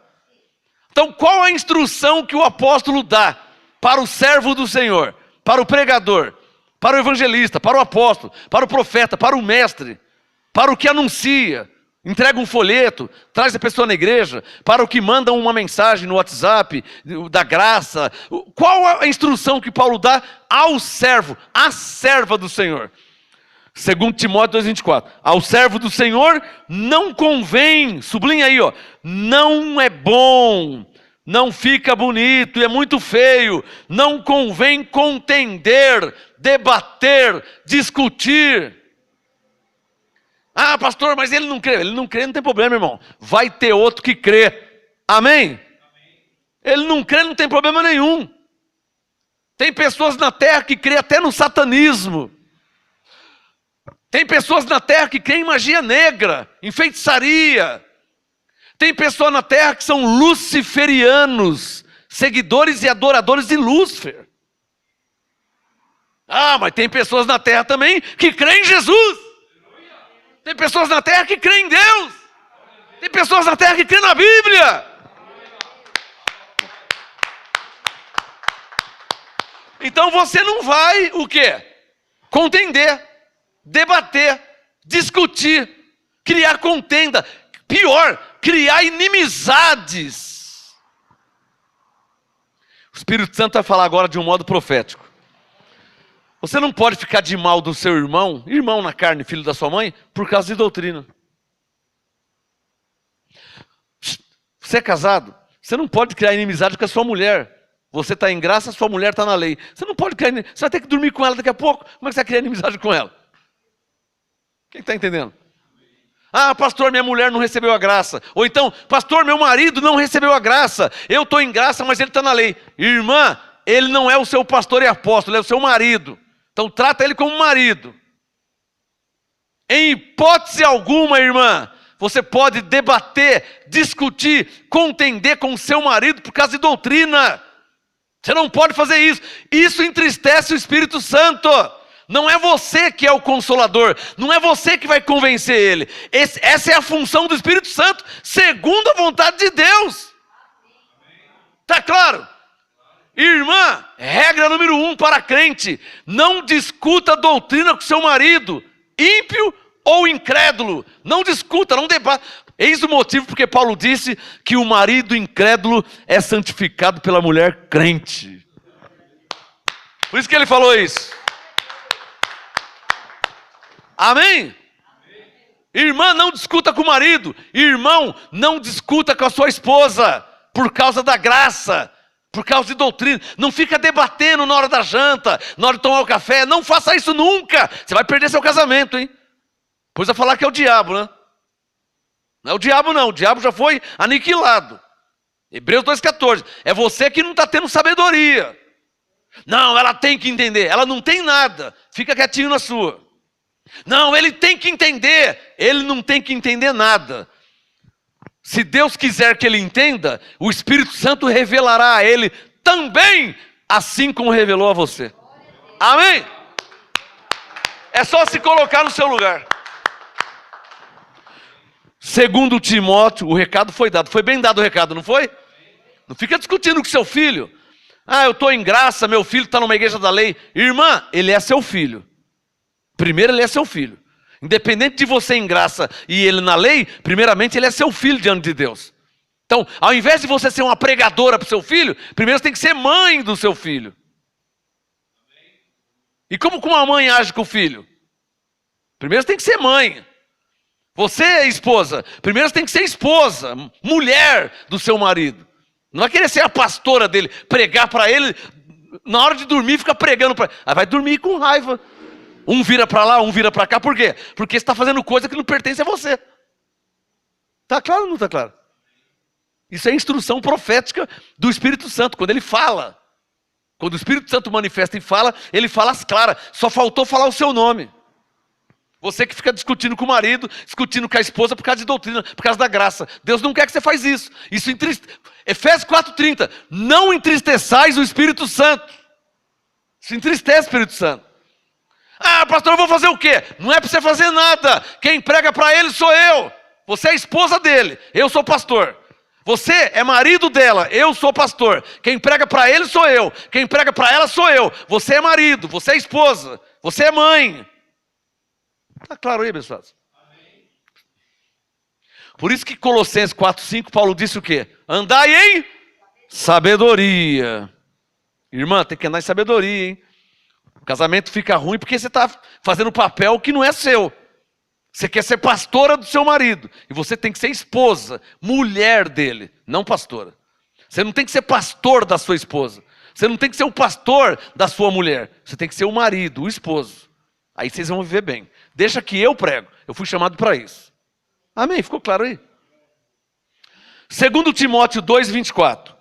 Então, qual a instrução que o apóstolo dá para o servo do Senhor? Para o pregador? Para o evangelista? Para o apóstolo? Para o profeta? Para o mestre? Para o que anuncia? Entrega um folheto, traz a pessoa na igreja, para o que manda uma mensagem no WhatsApp, da graça. Qual a instrução que Paulo dá ao servo, à serva do Senhor? 2 Timóteo 2,24. Ao servo do Senhor não convém, sublinha aí, não é bom, não fica bonito, é muito feio, não convém contender, debater, discutir. Ah, pastor, mas ele não crê. Ele não crê, não tem problema, irmão. Vai ter outro que crê. Amém? Ele não crê, não tem problema nenhum. Tem pessoas na terra que crê até no satanismo. Tem pessoas na terra que creem em magia negra, em feitiçaria. Tem pessoas na terra que são luciferianos, seguidores e adoradores de Lúcifer. Ah, mas tem pessoas na terra também que creem em Jesus. Tem pessoas na terra que creem em Deus. Tem pessoas na terra que creem na Bíblia. Então você não vai, o quê? Contender, debater, discutir, criar contenda. Pior, criar inimizades. O Espírito Santo vai falar agora de um modo profético. Você não pode ficar de mal do seu irmão, irmão na carne, filho da sua mãe, por causa de doutrina. Você é casado, você não pode criar inimizade com a sua mulher. Você está em graça, a sua mulher está na lei. Você não pode criar inimizade, você vai ter que dormir com ela daqui a pouco. Como é que você vai criar inimizade com ela? Quem está entendendo? Ah, pastor, minha mulher não recebeu a graça. Ou então, pastor, meu marido não recebeu a graça. Eu estou em graça, mas ele está na lei. Irmã, ele não é o seu pastor e apóstolo, é o seu marido. Então trata ele como marido. Em hipótese alguma, irmã, você pode debater, discutir, contender com o seu marido por causa de doutrina. Você não pode fazer isso. Isso entristece o Espírito Santo. Não é você que é o consolador. Não é você que vai convencer ele. Essa é a função do Espírito Santo, segundo a vontade de Deus. Está claro? Irmã, regra número 1 para crente: não discuta a doutrina com seu marido, ímpio ou incrédulo. Não discuta, não debata. Eis o motivo porque Paulo disse que o marido incrédulo é santificado pela mulher crente. Por isso que ele falou isso. Amém? Irmã, não discuta com o marido. Irmão, não discuta com a sua esposa por causa da graça, por causa de doutrina. Não fica debatendo na hora da janta, na hora de tomar o café. Não faça isso nunca. Você vai perder seu casamento, hein? Pois vai falar que é o diabo, né? Não é o diabo não, o diabo já foi aniquilado. Hebreus 2,14. É você que não está tendo sabedoria. Não, ela tem que entender. Ela não tem nada. Fica quietinho na sua. Não, ele tem que entender. Ele não tem que entender nada. Se Deus quiser que ele entenda, o Espírito Santo revelará a ele também, assim como revelou a você. Amém? É só se colocar no seu lugar. 2 Timóteo, o recado foi dado. Foi bem dado o recado, não foi? Não fica discutindo com seu filho. Ah, eu estou em graça, meu filho está numa igreja da lei. Irmã, ele é seu filho. Primeiro ele é seu filho. Independente de você em graça e ele na lei, primeiramente ele é seu filho diante de Deus. Então, ao invés de você ser uma pregadora para o seu filho, primeiro você tem que ser mãe do seu filho. E como que uma mãe age com o filho? Primeiro você tem que ser mãe. Você é esposa. Primeiro você tem que ser esposa, mulher do seu marido. Não vai querer ser a pastora dele, pregar para ele, na hora de dormir fica pregando para ele. Aí vai dormir com raiva. Um vira para lá, um vira para cá. Por quê? Porque você está fazendo coisa que não pertence a você. Está claro ou não está claro? Isso é instrução profética do Espírito Santo. Quando ele fala, quando o Espírito Santo manifesta e fala, ele fala as claras. Só faltou falar o seu nome. Você que fica discutindo com o marido, discutindo com a esposa por causa de doutrina, por causa da graça. Deus não quer que você faz isso. Isso entristece. Efésios 4:30. Não entristeçais o Espírito Santo. Isso entristece o Espírito Santo. Ah, pastor, eu vou fazer o quê? Não é para você fazer nada. Quem prega para ele sou eu. Você é a esposa dele. Eu sou pastor. Você é marido dela. Eu sou pastor. Quem prega para ele sou eu. Quem prega para ela sou eu. Você é marido. Você é esposa. Você é mãe. Está claro aí, pessoal? Por isso que Colossenses 4:5, Paulo disse o quê? Andai em sabedoria. Irmã, tem que andar em sabedoria, hein? O casamento fica ruim porque você está fazendo um papel que não é seu. Você quer ser pastora do seu marido. E você tem que ser esposa, mulher dele, não pastora. Você não tem que ser pastor da sua esposa. Você não tem que ser o pastor da sua mulher. Você tem que ser o marido, o esposo. Aí vocês vão viver bem. Deixa que eu prego. Eu fui chamado para isso. Amém? Ficou claro aí? 2 Timóteo 2:24.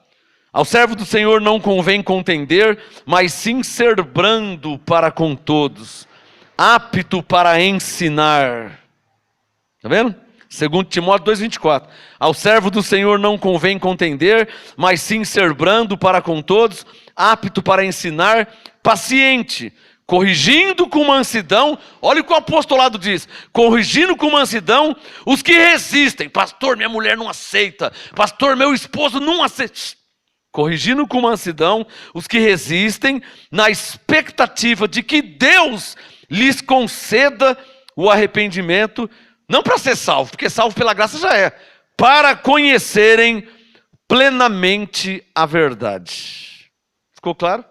Ao servo do Senhor não convém contender, mas sim ser brando para com todos, apto para ensinar. Está vendo? 2 Timóteo 2:24. Ao servo do Senhor não convém contender, mas sim ser brando para com todos, apto para ensinar, paciente, corrigindo com mansidão. Olha o que o apostolado diz: corrigindo com mansidão os que resistem. Pastor, minha mulher não aceita. Pastor, meu esposo não aceita. Corrigindo com mansidão os que resistem, na expectativa de que Deus lhes conceda o arrependimento, não para ser salvo, porque salvo pela graça já é, para conhecerem plenamente a verdade. Ficou claro?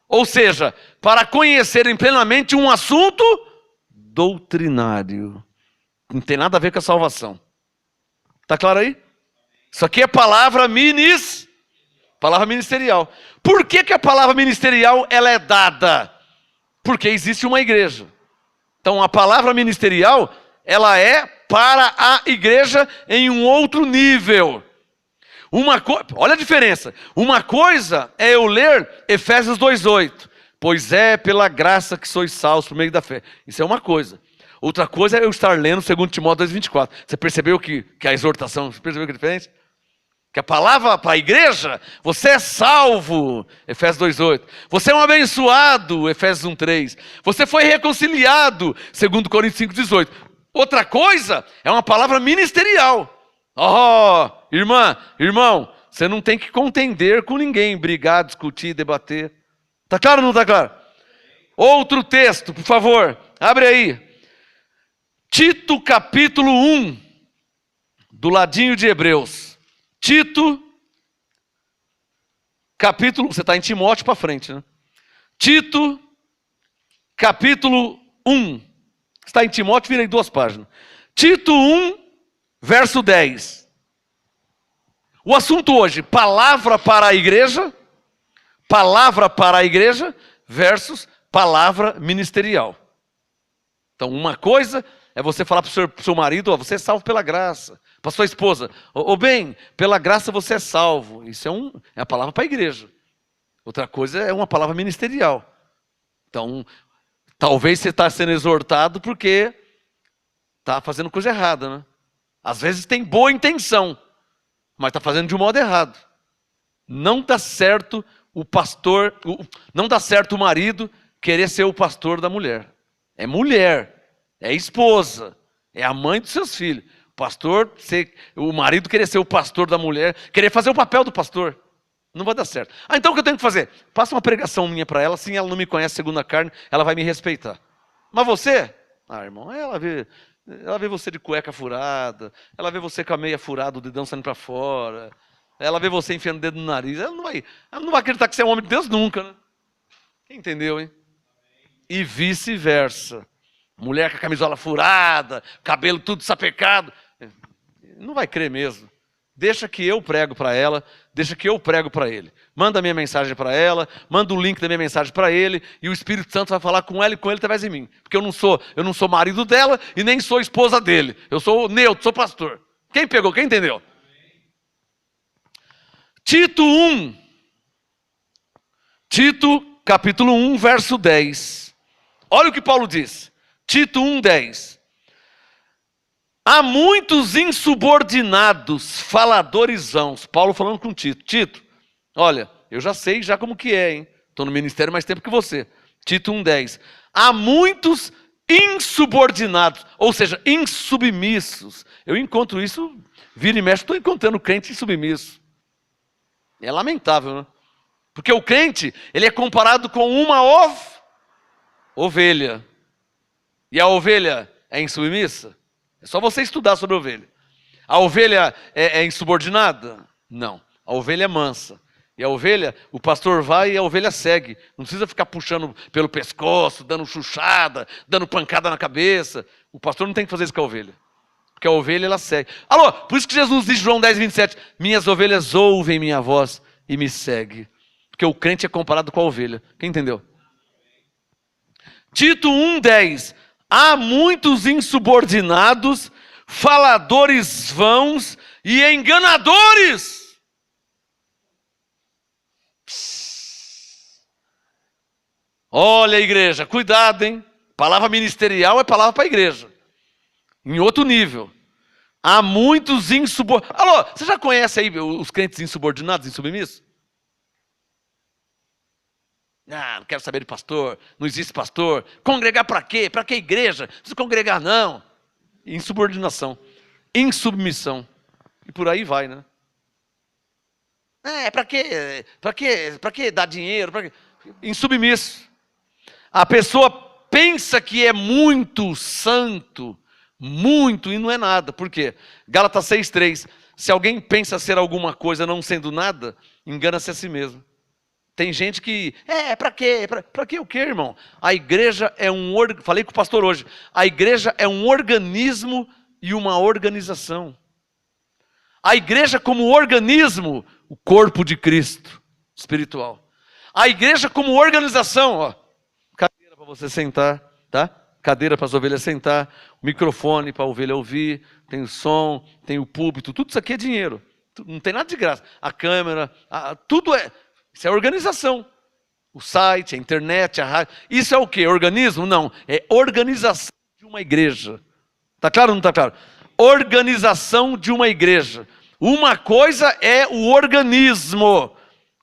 Ou seja, para conhecerem plenamente um assunto doutrinário. Não tem nada a ver com a salvação. Está claro aí? Isso aqui é palavra ministerial. Por que a palavra ministerial ela é dada? Porque existe uma igreja. Então a palavra ministerial ela é para a igreja em um outro nível. Olha a diferença. Uma coisa é eu ler Efésios 2:8. Pois é pela graça que sois salvos por meio da fé. Isso é uma coisa. Outra coisa é eu estar lendo 2 Timóteo 2:24. Você percebeu que a exortação, você percebeu que é diferente? Que a palavra para a igreja, você é salvo, Efésios 2:8. Você é um abençoado, Efésios 1:3. Você foi reconciliado, 2 Coríntios 5:18. Outra coisa é uma palavra ministerial. Oh, irmã, irmão, você não tem que contender com ninguém, brigar, discutir, debater. Está claro ou não está claro? Outro texto, por favor, abre aí. Tito capítulo 1, do ladinho de Hebreus. Tito, capítulo, você está em Timóteo para frente, né? Tito, capítulo 1. Está em Timóteo, vira aí 2 páginas. Tito 1, verso 10. O assunto hoje, palavra para a igreja versus palavra ministerial. Então, uma coisa é você falar para o seu marido, você é salvo pela graça. Para sua esposa, bem, pela graça você é salvo. Isso é a palavra para a igreja. Outra coisa é uma palavra ministerial. Então, talvez você está sendo exortado porque está fazendo coisa errada, né? Às vezes tem boa intenção, mas está fazendo de um modo errado. Não dá certo não dá certo o marido querer ser o pastor da mulher. É mulher, é esposa, é a mãe dos seus filhos. O marido querer ser o pastor da mulher, querer fazer o papel do pastor. Não vai dar certo. Ah, então o que eu tenho que fazer? Passa uma pregação minha para ela, assim ela não me conhece segundo a carne, ela vai me respeitar. Mas você? Ah, irmão, ela vê você de cueca furada, ela vê você com a meia furada, o dedão saindo para fora, ela vê você enfiando o dedo no nariz, ela não vai acreditar que você é um homem de Deus nunca, né? Quem entendeu, hein? E vice-versa. Mulher com a camisola furada, cabelo tudo sapecado, não vai crer mesmo. Deixa que eu prego para ela, deixa que eu prego para ele. Manda a minha mensagem para ela, manda o link da minha mensagem para ele, e o Espírito Santo vai falar com ela e com ele através de mim. Porque eu não sou marido dela e nem sou esposa dele. Eu sou neutro, sou pastor. Quem pegou? Quem entendeu? Tito 1. Tito, capítulo 1, verso 10. Olha o que Paulo diz. Tito 1, 10. Há muitos insubordinados, faladores vãos. Paulo falando com Tito. Tito, olha, eu já sei já como que é, hein? Estou no ministério mais tempo que você. Tito 1,10. Há muitos insubordinados, ou seja, insubmissos. Eu encontro isso, vira e mexe, estou encontrando crente insubmisso. É lamentável, né? Porque o crente, ele é comparado com uma ovelha. E a ovelha é insubmissa? É só você estudar sobre a ovelha. A ovelha é insubordinada? Não. A ovelha é mansa. E a ovelha, o pastor vai e a ovelha segue. Não precisa ficar puxando pelo pescoço, dando chuchada, dando pancada na cabeça. O pastor não tem que fazer isso com a ovelha. Porque a ovelha, ela segue. Alô, por isso que Jesus diz, João 10:27, minhas ovelhas ouvem minha voz e me seguem. Porque o crente é comparado com a ovelha. Quem entendeu? Tito 1:10. Há muitos insubordinados, faladores vãos e enganadores. Olha, igreja, cuidado, hein? Palavra ministerial é palavra para a igreja. Em outro nível. Há muitos insubordinados. Alô, você já conhece aí os crentes insubordinados, insubmissos? Ah, não quero saber de pastor, não existe pastor. Congregar para quê? Para que igreja? Não precisa congregar, não. Insubordinação, insubmissão. E por aí vai, né? Para quê? Para que dar dinheiro? Pra quê? Insubmisso. A pessoa pensa que é muito santo, muito, e não é nada. Por quê? Gálatas 6:3. Se alguém pensa ser alguma coisa não sendo nada, engana-se a si mesmo. Tem gente que, para quê? Para quê o quê, irmão? A igreja é falei com o pastor hoje, a igreja é um organismo e uma organização. A igreja como organismo, o corpo de Cristo espiritual. A igreja como organização, ó, cadeira para você sentar, tá? Cadeira para as ovelhas sentar, microfone para a ovelha ouvir, tem o som, tem o púlpito, tudo isso aqui é dinheiro. Não tem nada de graça. A câmera, tudo é... Isso é organização. O site, a internet, a rádio. Isso é o quê? Organismo? Não. É organização de uma igreja. Está claro ou não está claro? Organização de uma igreja. Uma coisa é o organismo.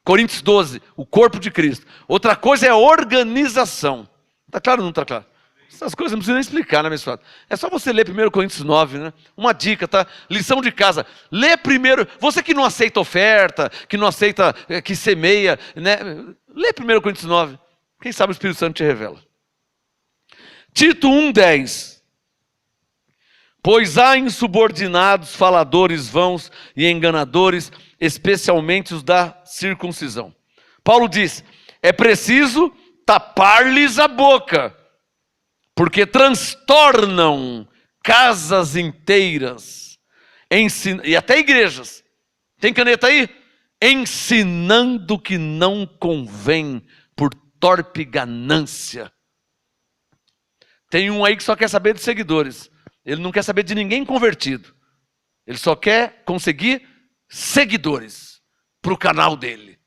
Coríntios 12, o corpo de Cristo. Outra coisa é a organização. Está claro ou não está claro? Essas coisas não precisam nem explicar, né, abençoado? É só você ler 1 Coríntios 9, né? Uma dica, tá? Lição de casa. Lê primeiro. Você que não aceita oferta, que não aceita, que semeia, né? Lê 1 Coríntios 9. Quem sabe o Espírito Santo te revela. Tito 1:10. Pois há insubordinados, faladores vãos e enganadores, especialmente os da circuncisão. Paulo diz, é preciso tapar-lhes a boca, porque transtornam casas inteiras, e até igrejas. Tem caneta aí? Ensinando que não convém por torpe ganância. Tem um aí que só quer saber de seguidores. Ele não quer saber de ninguém convertido. Ele só quer conseguir seguidores para o canal dele.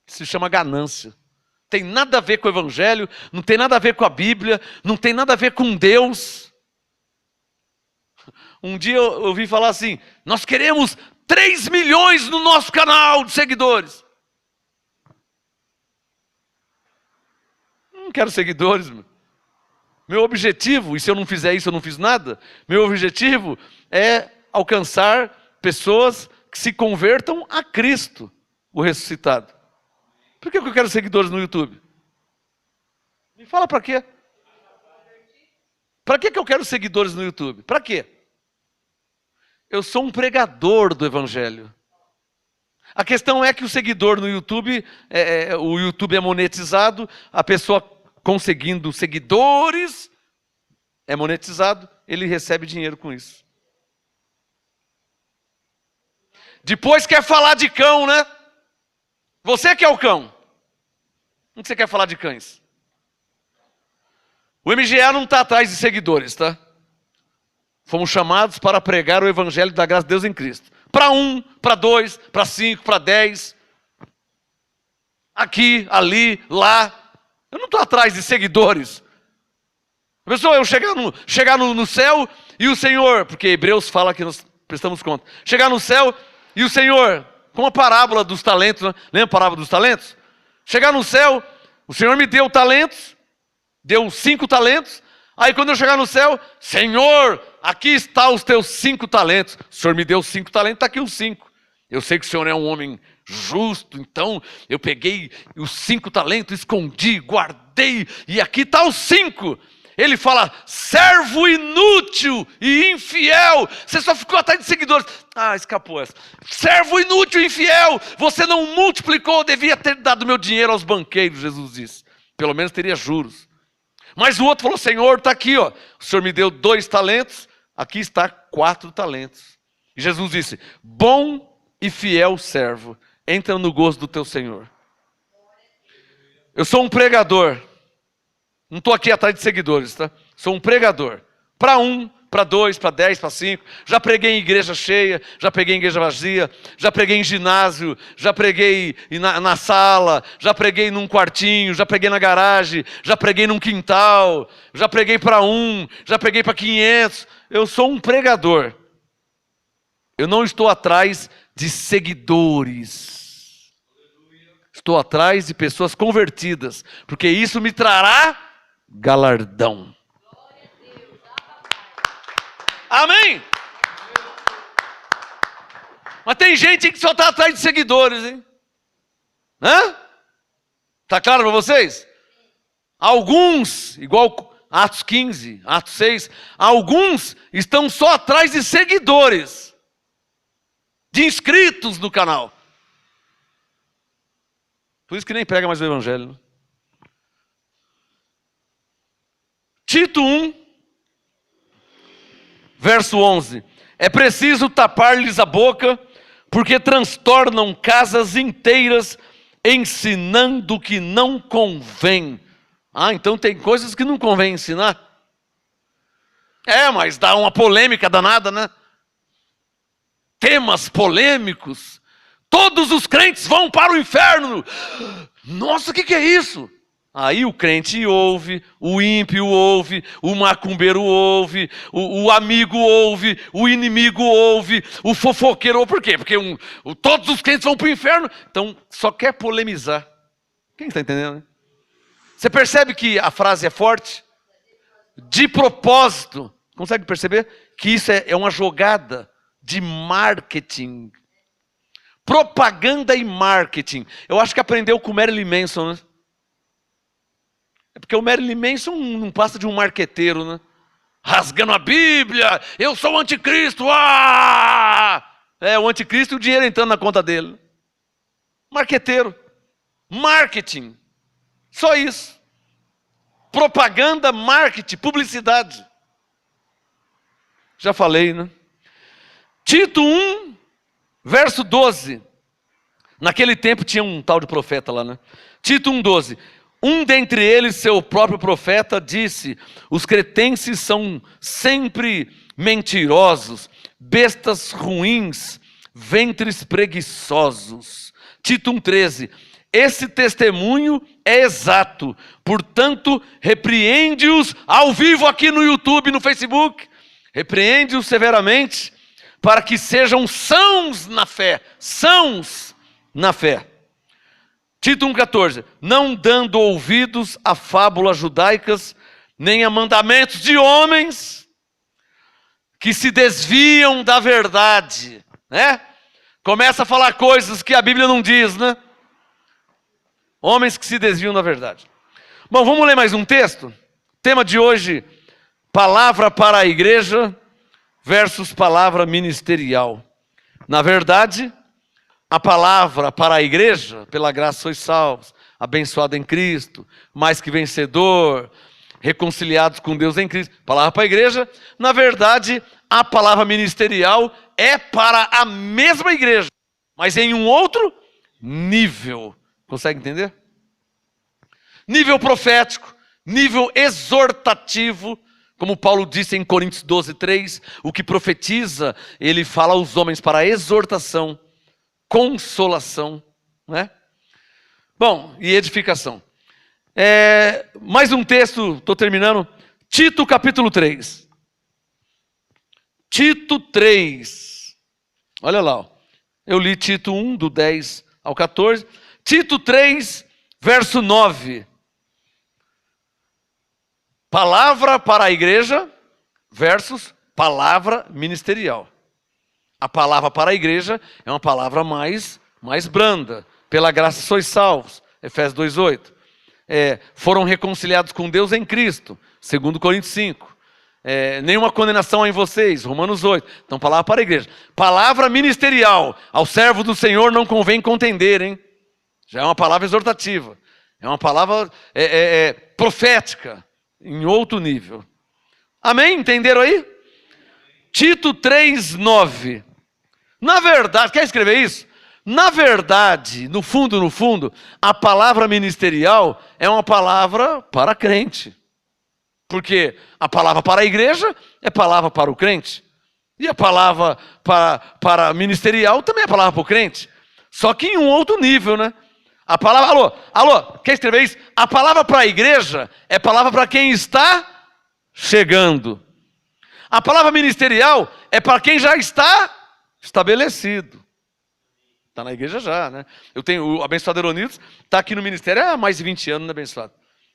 Se chama ganância. Tem nada a ver com o evangelho, não tem nada a ver com a Bíblia, não tem nada a ver com Deus. Um dia eu ouvi falar assim, nós queremos 3 milhões no nosso canal de seguidores. Não quero seguidores, meu objetivo, e se eu não fizer isso eu não fiz nada, meu objetivo é alcançar pessoas que se convertam a Cristo, o ressuscitado. Por que eu quero seguidores no YouTube? Me fala para quê? Para que eu quero seguidores no YouTube? Para quê? Eu sou um pregador do Evangelho. A questão é que o seguidor no YouTube, o YouTube é monetizado, a pessoa conseguindo seguidores, é monetizado, ele recebe dinheiro com isso. Depois quer falar de cão, né? Você que é o cão. Como você quer falar de cães? O MGA não está atrás de seguidores, tá? Fomos chamados para pregar o Evangelho da graça de Deus em Cristo. Para 1, para 2, para 5, para 10. Aqui, ali, lá. Eu não estou atrás de seguidores. Pessoal, eu chegar no céu e o Senhor, porque Hebreus fala que nós prestamos conta. Chegar no céu e o Senhor, com a parábola dos talentos, né? Lembra a parábola dos talentos? Chegar no céu, o Senhor me deu talentos, deu 5 talentos. Aí quando eu chegar no céu, Senhor, aqui está os teus 5 talentos. O Senhor me deu 5 talentos, está aqui os 5. Eu sei que o Senhor é um homem justo, então eu peguei os 5 talentos, escondi, guardei, e aqui está os 5. Ele fala, servo inútil e infiel. Você só ficou atrás de seguidores. Ah, escapou essa. Servo inútil e infiel. Você não multiplicou, devia ter dado meu dinheiro aos banqueiros, Jesus disse. Pelo menos teria juros. Mas o outro falou, Senhor, está aqui, ó. O Senhor me deu 2 talentos, aqui está 4 talentos. E Jesus disse, bom e fiel servo, entra no gozo do teu Senhor. Eu sou um pregador. Não estou aqui atrás de seguidores, tá? Sou um pregador. Para 1, para 2, para 10, para 5. Já preguei em igreja cheia, já preguei em igreja vazia, já preguei em ginásio, já preguei na sala, já preguei num quartinho, já preguei na garagem, já preguei num quintal, já preguei para 1, já preguei para 500. Eu sou um pregador. Eu não estou atrás de seguidores. Estou atrás de pessoas convertidas, porque isso me trará galardão. Amém? Mas tem gente que só está atrás de seguidores, hein? Hã? Está claro para vocês? Alguns, igual Atos 15, Atos 6, alguns estão só atrás de seguidores, de inscritos no canal. Por isso que nem prega mais o Evangelho, né? Tito 1, verso 11. É preciso tapar-lhes a boca, porque transtornam casas inteiras, ensinando o que não convém. Ah, então tem coisas que não convém ensinar? Mas dá uma polêmica danada, né? Temas polêmicos. Todos os crentes vão para o inferno. Nossa, o que é isso? Aí o crente ouve, o ímpio ouve, o macumbeiro ouve, o amigo ouve, o inimigo ouve, o fofoqueiro ouve. Por quê? Porque todos os crentes vão para o inferno. Então só quer polemizar. Quem está entendendo? Né? Você percebe que a frase é forte? De propósito. Consegue perceber? Que isso é uma jogada de marketing. Propaganda e marketing. Eu acho que aprendeu com o Marilyn Manson, né? É porque o Marilyn Manson não passa de um marqueteiro, né? Rasgando a Bíblia, eu sou o anticristo, o anticristo e o dinheiro entrando na conta dele. Marqueteiro, marketing, só isso. Propaganda, marketing, publicidade. Já falei, né? Tito 1, verso 12. Naquele tempo tinha um tal de profeta lá, né? Tito 1,12. Um dentre eles, seu próprio profeta, disse: os cretenses são sempre mentirosos, bestas ruins, ventres preguiçosos. Tito 1,13. Esse testemunho é exato, portanto, repreende-os ao vivo aqui no YouTube, no Facebook. Repreende-os severamente, para que sejam sãos na fé. Sãos na fé. Tito 1,14. Não dando ouvidos a fábulas judaicas, nem a mandamentos de homens que se desviam da verdade, né? Começa a falar coisas que a Bíblia não diz, né? Homens que se desviam da verdade. Bom, vamos ler mais um texto? Tema de hoje, palavra para a igreja versus palavra ministerial. Na verdade, a palavra para a igreja, pela graça sois salvos, abençoado em Cristo, mais que vencedor, reconciliados com Deus em Cristo. Palavra para a igreja, na verdade, a palavra ministerial é para a mesma igreja, mas em um outro nível. Consegue entender? Nível profético, nível exortativo, como Paulo disse em Coríntios 12:3, o que profetiza, ele fala aos homens para exortação, consolação, né? Bom, e edificação. Mais um texto, estou terminando, Tito capítulo 3. Tito 3. Olha lá, ó. Eu li Tito 1, do 10 ao 14. Tito 3, verso 9. Palavra para a igreja versus palavra ministerial. A palavra para a igreja é uma palavra mais branda. Pela graça sois salvos. Efésios 2:8. Foram reconciliados com Deus em Cristo. 2 Coríntios 5. Nenhuma condenação há em vocês. Romanos 8. Então, palavra para a igreja. Palavra ministerial. Ao servo do Senhor não convém contender, hein? Já é uma palavra exortativa. É uma palavra profética. Em outro nível. Amém? Entenderam aí? Tito 3:9. Na verdade, quer escrever isso? Na verdade, no fundo, a palavra ministerial é uma palavra para crente. Porque a palavra para a igreja é palavra para o crente. E a palavra para ministerial também é palavra para o crente. Só que em um outro nível, né? A palavra, alô, quer escrever isso? A palavra para a igreja é palavra para quem está chegando. A palavra ministerial é para quem já está estabelecido. Está na igreja já, né? Eu tenho o abençoado Eronides, está aqui no ministério há mais de 20 anos, né, abençoado?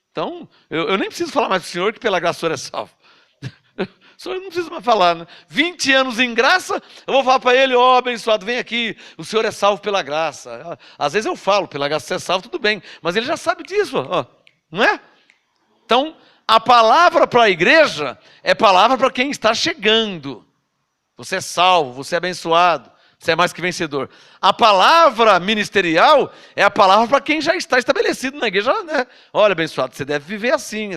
Então, eu nem preciso falar mais para o senhor que pela graça o senhor é salvo. O senhor não precisa mais falar, né? 20 anos em graça, eu vou falar para ele, abençoado, vem aqui, o senhor é salvo pela graça. Às vezes eu falo, pela graça você é salvo, tudo bem, mas ele já sabe disso, não é? Então, a palavra para a igreja é palavra para quem está chegando. Você é salvo, você é abençoado, você é mais que vencedor. A palavra ministerial é a palavra para quem já está estabelecido na igreja, né? Olha, abençoado, você deve viver assim.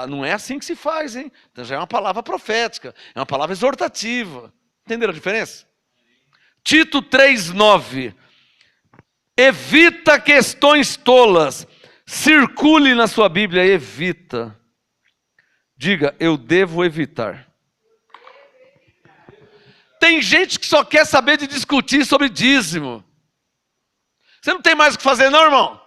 Não é assim que se faz, hein? Então já é uma palavra profética, é uma palavra exortativa. Entenderam a diferença? Tito 3:9. Evita questões tolas. Circule na sua Bíblia, evita. Diga, eu devo evitar. Tem gente que só quer saber de discutir sobre dízimo. Você não tem mais o que fazer não, irmão?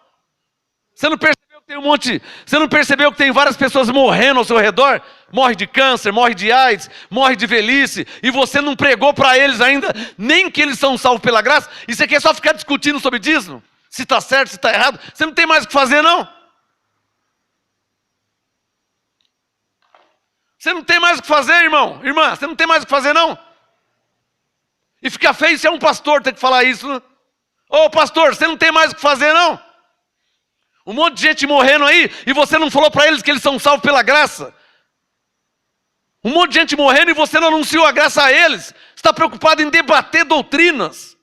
Você não percebeu que tem Você não percebeu que tem várias pessoas morrendo ao seu redor? Morre de câncer, morre de AIDS, morre de velhice, e você não pregou para eles ainda, nem que eles são salvos pela graça, e você quer só ficar discutindo sobre dízimo? Se está certo, se está errado? Você não tem mais o que fazer não? Você não tem mais o que fazer, irmão? Irmã, você não tem mais o que fazer não? E fica feio se é um pastor ter que falar isso, né? Ô pastor, você não tem mais o que fazer não? Um monte de gente morrendo aí e você não falou para eles que eles são salvos pela graça. Um monte de gente morrendo e você não anunciou a graça a eles. Você está preocupado em debater doutrinas.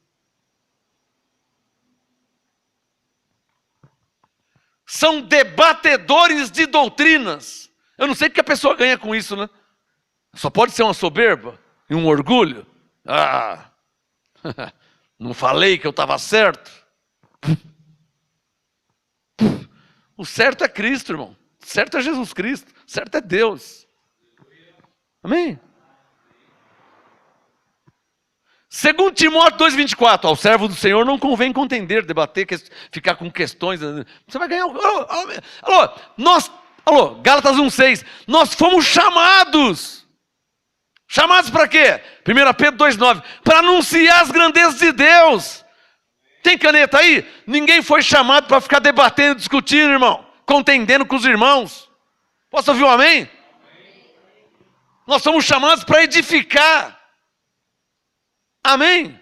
São debatedores de doutrinas. Eu não sei o que a pessoa ganha com isso, né? Só pode ser uma soberba e um orgulho. Não falei que eu estava certo. O certo é Cristo, irmão. O certo é Jesus Cristo. O certo é Deus. Amém? 2 Timóteo 2,24. Ao servo do Senhor não convém contender, debater, ficar com questões. Você vai ganhar. Alô, Gálatas 1,6. Nós fomos chamados. Chamados para quê? 1 Pedro 2,9. Para anunciar as grandezas de Deus. Tem caneta aí? Ninguém foi chamado para ficar debatendo, discutindo, irmão. Contendendo com os irmãos. Posso ouvir um amém? Nós somos chamados para edificar. Amém?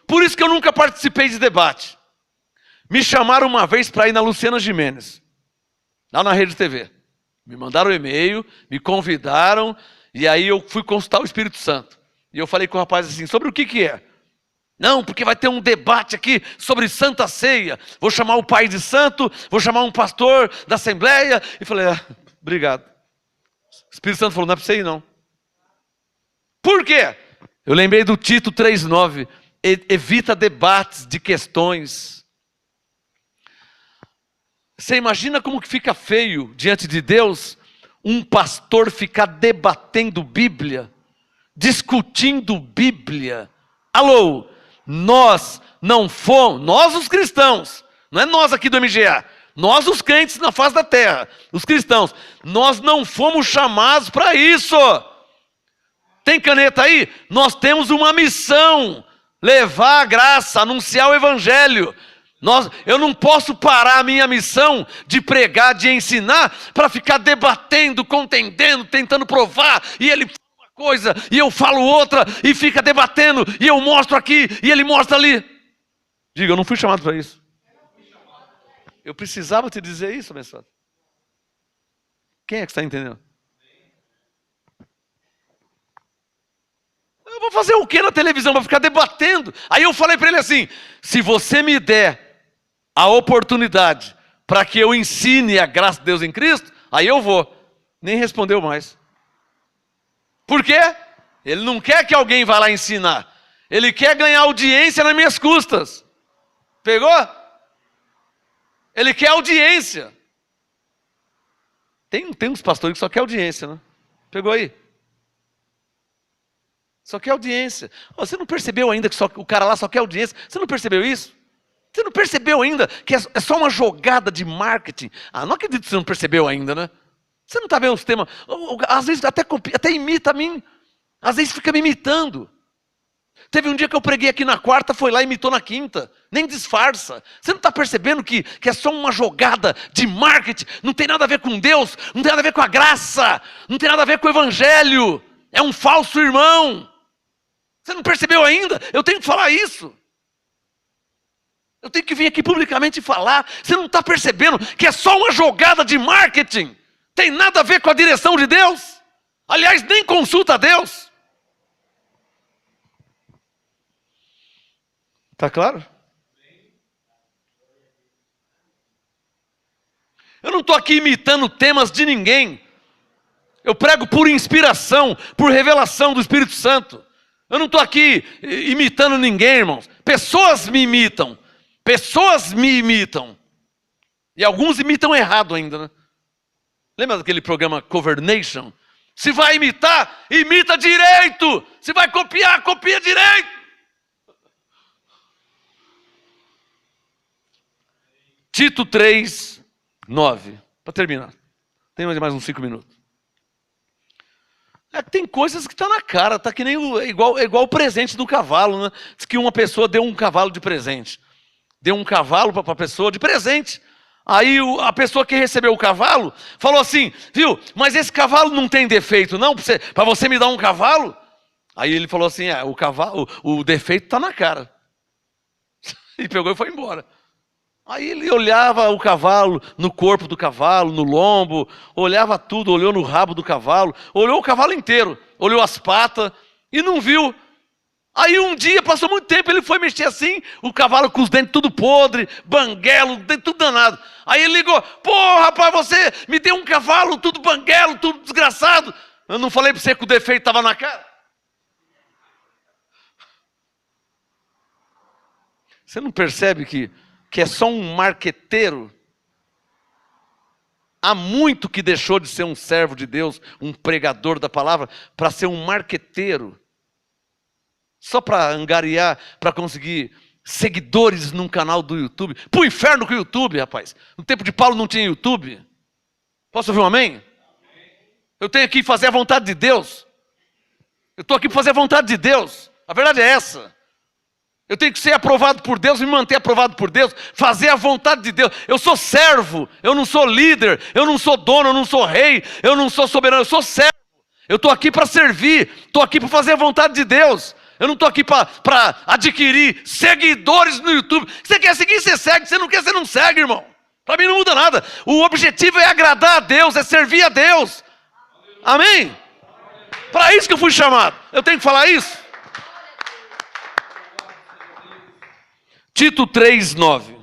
Por isso que eu nunca participei de debate. Me chamaram uma vez para ir na Luciana Gimenez, lá na Rede TV. Me mandaram um e-mail, me convidaram, e aí eu fui consultar o Espírito Santo. E eu falei com o rapaz assim, sobre o que é? Não, porque vai ter um debate aqui sobre Santa Ceia. Vou chamar o pai de santo, vou chamar um pastor da Assembleia. E falei, obrigado. O Espírito Santo falou, não é para você ir não. Por quê? Eu lembrei do Tito 3,9. Evita debates de questões. Você imagina como que fica feio diante de Deus um pastor ficar debatendo Bíblia, discutindo Bíblia. Alô, nós não fomos, nós os cristãos, não é nós aqui do MGA, nós os crentes na face da terra, os cristãos, nós não fomos chamados para isso. Tem caneta aí? Nós temos uma missão, levar a graça, anunciar o evangelho. Eu não posso parar a minha missão de pregar, de ensinar, para ficar debatendo, contendendo, tentando provar, e ele fala uma coisa, e eu falo outra, e fica debatendo, e eu mostro aqui, e ele mostra ali. Diga, eu não fui chamado para isso. Eu precisava te dizer isso, abençoado. Quem é que está entendendo? Eu vou fazer o que na televisão? Vou ficar debatendo. Aí eu falei para ele assim, se você me der a oportunidade para que eu ensine a graça de Deus em Cristo, aí eu vou. Nem respondeu mais. Por quê? Ele não quer que alguém vá lá ensinar. Ele quer ganhar audiência nas minhas custas. Pegou? Ele quer audiência. Tem uns pastores que só quer audiência, né? Pegou aí? Só quer audiência. Você não percebeu ainda que o cara lá só quer audiência? Você não percebeu isso? Você não percebeu ainda que é só uma jogada de marketing? Não acredito que você não percebeu ainda, né? Você não está vendo os temas? Às vezes até imita a mim. Às vezes fica me imitando. Teve um dia que eu preguei aqui na quarta, foi lá e imitou na quinta. Nem disfarça. Você não está percebendo que é só uma jogada de marketing? Não tem nada a ver com Deus, não tem nada a ver com a graça, não tem nada a ver com o evangelho. É um falso irmão. Você não percebeu ainda? Eu tenho que falar isso. Eu tenho que vir aqui publicamente falar. Você não está percebendo que é só uma jogada de marketing? Tem nada a ver com a direção de Deus? Aliás, nem consulta a Deus. Está claro? Eu não estou aqui imitando temas de ninguém. Eu prego por inspiração, por revelação do Espírito Santo. Eu não estou aqui imitando ninguém, irmãos. Pessoas me imitam. Pessoas me imitam. E alguns imitam errado ainda, né? Lembra daquele programa Cover Nation? Se vai imitar, imita direito. Se vai copiar, copia direito. Tito 3:9. Para terminar. Tem mais uns 5 minutos. Tem coisas que estão na cara. Está que nem igual o presente do cavalo, né? Diz que uma pessoa deu um cavalo de presente. Deu um cavalo para a pessoa de presente. Aí a pessoa que recebeu o cavalo falou assim, viu, mas esse cavalo não tem defeito não, para você me dar um cavalo? Aí ele falou assim, o defeito está na cara. E pegou e foi embora. Aí ele olhava o cavalo, no corpo do cavalo, no lombo, olhava tudo, olhou no rabo do cavalo, olhou o cavalo inteiro, olhou as patas e não viu. Aí um dia, passou muito tempo, ele foi mexer assim, o cavalo com os dentes tudo podre, banguelo, tudo danado. Aí ele ligou, pô rapaz, você me deu um cavalo tudo banguelo, tudo desgraçado. Eu não falei para você que o defeito estava na cara? Você não percebe que é só um marqueteiro? Há muito que deixou de ser um servo de Deus, um pregador da palavra, para ser um marqueteiro. Só para angariar, para conseguir seguidores num canal do YouTube. Para o inferno com o YouTube, rapaz. No tempo de Paulo não tinha YouTube. Posso ouvir um amém? Eu tenho que fazer a vontade de Deus. Eu estou aqui para fazer a vontade de Deus. A verdade é essa. Eu tenho que ser aprovado por Deus, me manter aprovado por Deus, fazer a vontade de Deus. Eu sou servo, eu não sou líder, eu não sou dono, eu não sou rei, eu não sou soberano, eu sou servo. Eu estou aqui para servir, estou aqui para fazer a vontade de Deus. Eu não estou aqui para adquirir seguidores no YouTube. Você quer seguir, você segue. Você não quer, você não segue, irmão. Para mim não muda nada. O objetivo é agradar a Deus, é servir a Deus. Amém? Para isso que eu fui chamado. Eu tenho que falar isso? Tito 3:9.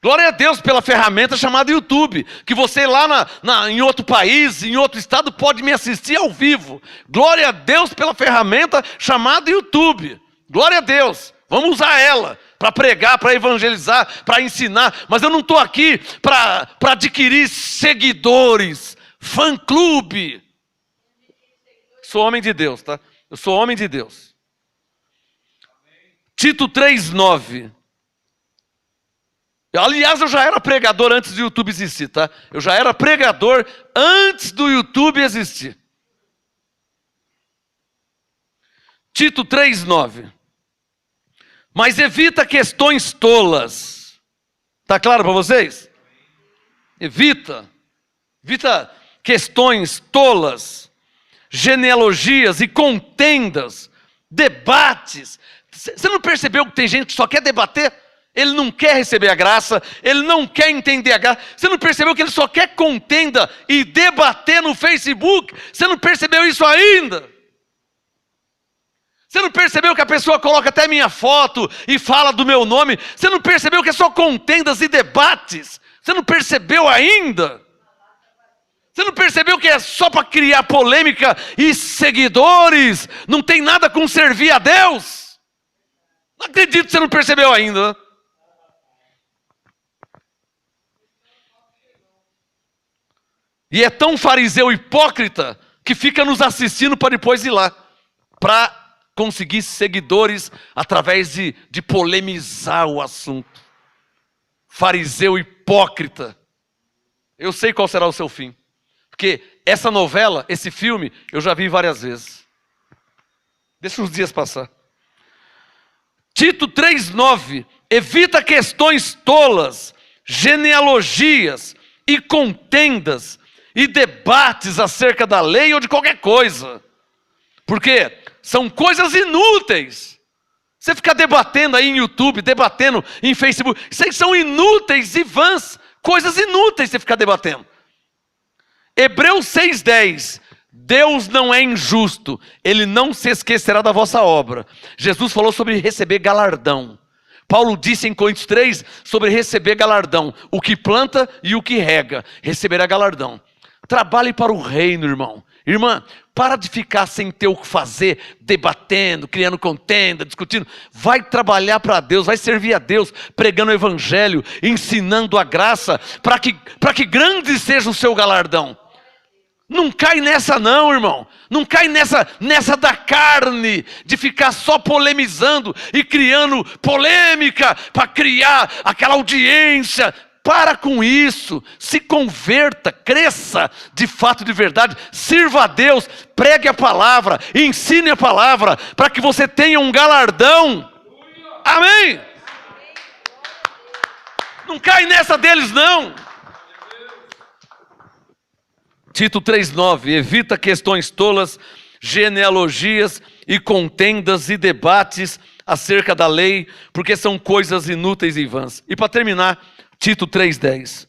Glória a Deus pela ferramenta chamada YouTube, que você lá em outro país, em outro estado, pode me assistir ao vivo. Glória a Deus pela ferramenta chamada YouTube. Glória a Deus. Vamos usar ela para pregar, para evangelizar, para ensinar. Mas eu não estou aqui para adquirir seguidores, fã-clube. Sou homem de Deus, tá? Eu sou homem de Deus. Tito 3:9. Aliás, eu já era pregador antes do YouTube existir, tá? Eu já era pregador antes do YouTube existir. Tito 3:9. Mas evita questões tolas. Tá claro para vocês? Evita questões tolas, genealogias e contendas, debates. Você não percebeu que tem gente que só quer debater? Ele não quer receber a graça, ele não quer entender a graça. Você não percebeu que ele só quer contenda e debater no Facebook? Você não percebeu isso ainda? Você não percebeu que a pessoa coloca até minha foto e fala do meu nome? Você não percebeu que é só contendas e debates? Você não percebeu ainda? Você não percebeu que é só para criar polêmica e seguidores? Não tem nada com servir a Deus? Não acredito que você não percebeu ainda. E é tão fariseu hipócrita que fica nos assistindo para depois ir lá, para conseguir seguidores através de polemizar o assunto. Fariseu hipócrita. Eu sei qual será o seu fim. Porque essa novela, esse filme, eu já vi várias vezes. Deixa os dias passar. Tito 3:9. Evita questões tolas, genealogias e contendas e debates acerca da lei ou de qualquer coisa. Porque são coisas inúteis. Você ficar debatendo aí em YouTube, debatendo em Facebook, isso aí são inúteis e vãs. Coisas inúteis você ficar debatendo. Hebreus 6:10. Deus não é injusto, Ele não se esquecerá da vossa obra. Jesus falou sobre receber galardão. Paulo disse em Coríntios 3 sobre receber galardão. O que planta e o que rega receberá galardão. Trabalhe para o reino, irmão. Irmã, para de ficar sem ter o que fazer, debatendo, criando contenda, discutindo. Vai trabalhar para Deus, vai servir a Deus, pregando o evangelho, ensinando a graça, para que grande seja o seu galardão. Não cai nessa não, irmão. Não cai nessa da carne, de ficar só polemizando e criando polêmica para criar aquela audiência. Para com isso, se converta, cresça de fato de verdade, sirva a Deus, pregue a palavra, ensine a palavra, para que você tenha um galardão. Amém? Não cai nessa deles não. Tito 3:9, evita questões tolas, genealogias e contendas e debates acerca da lei, porque são coisas inúteis e vãs. E para terminar, Tito 3:10.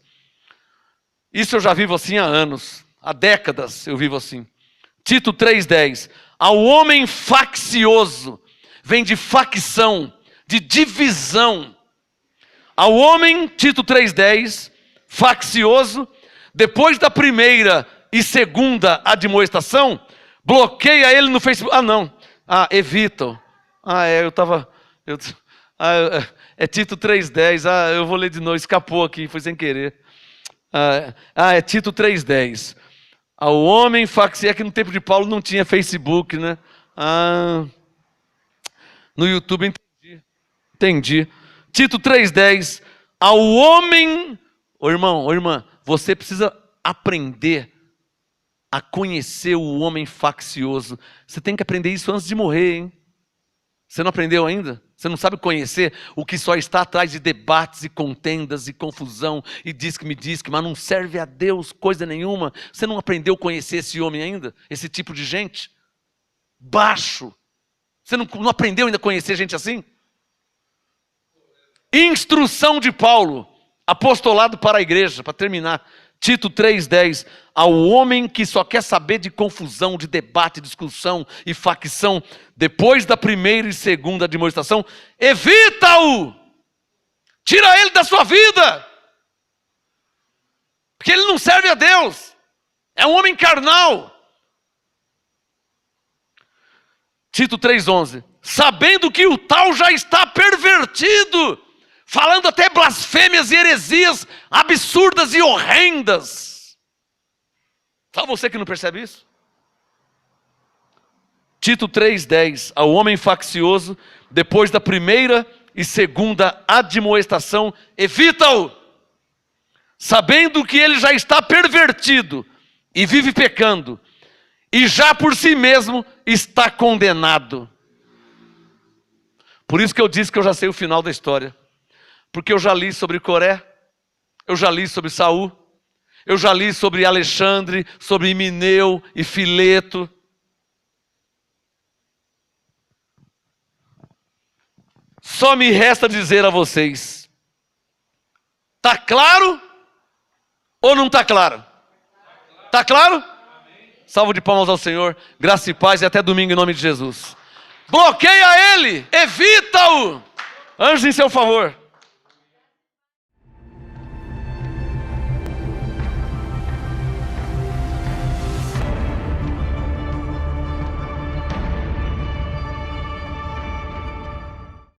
Isso eu já vivo assim há anos, há décadas eu vivo assim. Tito 3:10. Ao homem faccioso, vem de facção, de divisão. Ao homem, Tito 3:10, faccioso, depois da primeira e segunda admoestação, bloqueia ele no Facebook. Ah, não. Evita. É Tito 3:10. Eu vou ler de novo. Escapou aqui, foi sem querer. É Tito 3:10. Ao homem faccioso. É que no tempo de Paulo não tinha Facebook, né? No YouTube entendi. Tito 3:10. Ao homem. Ô irmão, ô irmã, você precisa aprender a conhecer o homem faccioso. Você tem que aprender isso antes de morrer, hein? Você não aprendeu ainda? Você não sabe conhecer o que só está atrás de debates e contendas e confusão e diz que, mas não serve a Deus coisa nenhuma. Você não aprendeu a conhecer esse homem ainda? Esse tipo de gente? Baixo, Você não aprendeu ainda a conhecer gente assim? Instrução de Paulo, apostolado para a igreja, para terminar. Tito 3,10. Ao homem que só quer saber de confusão, de debate, discussão e facção, depois da primeira e segunda demonstração, evita-o! Tira ele da sua vida! Porque ele não serve a Deus. É um homem carnal. Tito 3,11. Sabendo que o tal já está pervertido, falando até blasfêmias e heresias absurdas e horrendas. Só você que não percebe isso? Tito 3,10. Ao homem faccioso, depois da primeira e segunda admoestação, evita-o, sabendo que ele já está pervertido e vive pecando, e já por si mesmo está condenado. Por isso que eu disse que eu já sei o final da história. Porque eu já li sobre Coré, eu já li sobre Saul, eu já li sobre Alexandre, sobre Himeneu e Fileto. Só me resta dizer a vocês, está claro ou não está claro? Está claro? Salve de palmas ao Senhor, graça e paz e até domingo em nome de Jesus. Bloqueia ele, evita-o, anjos em seu favor.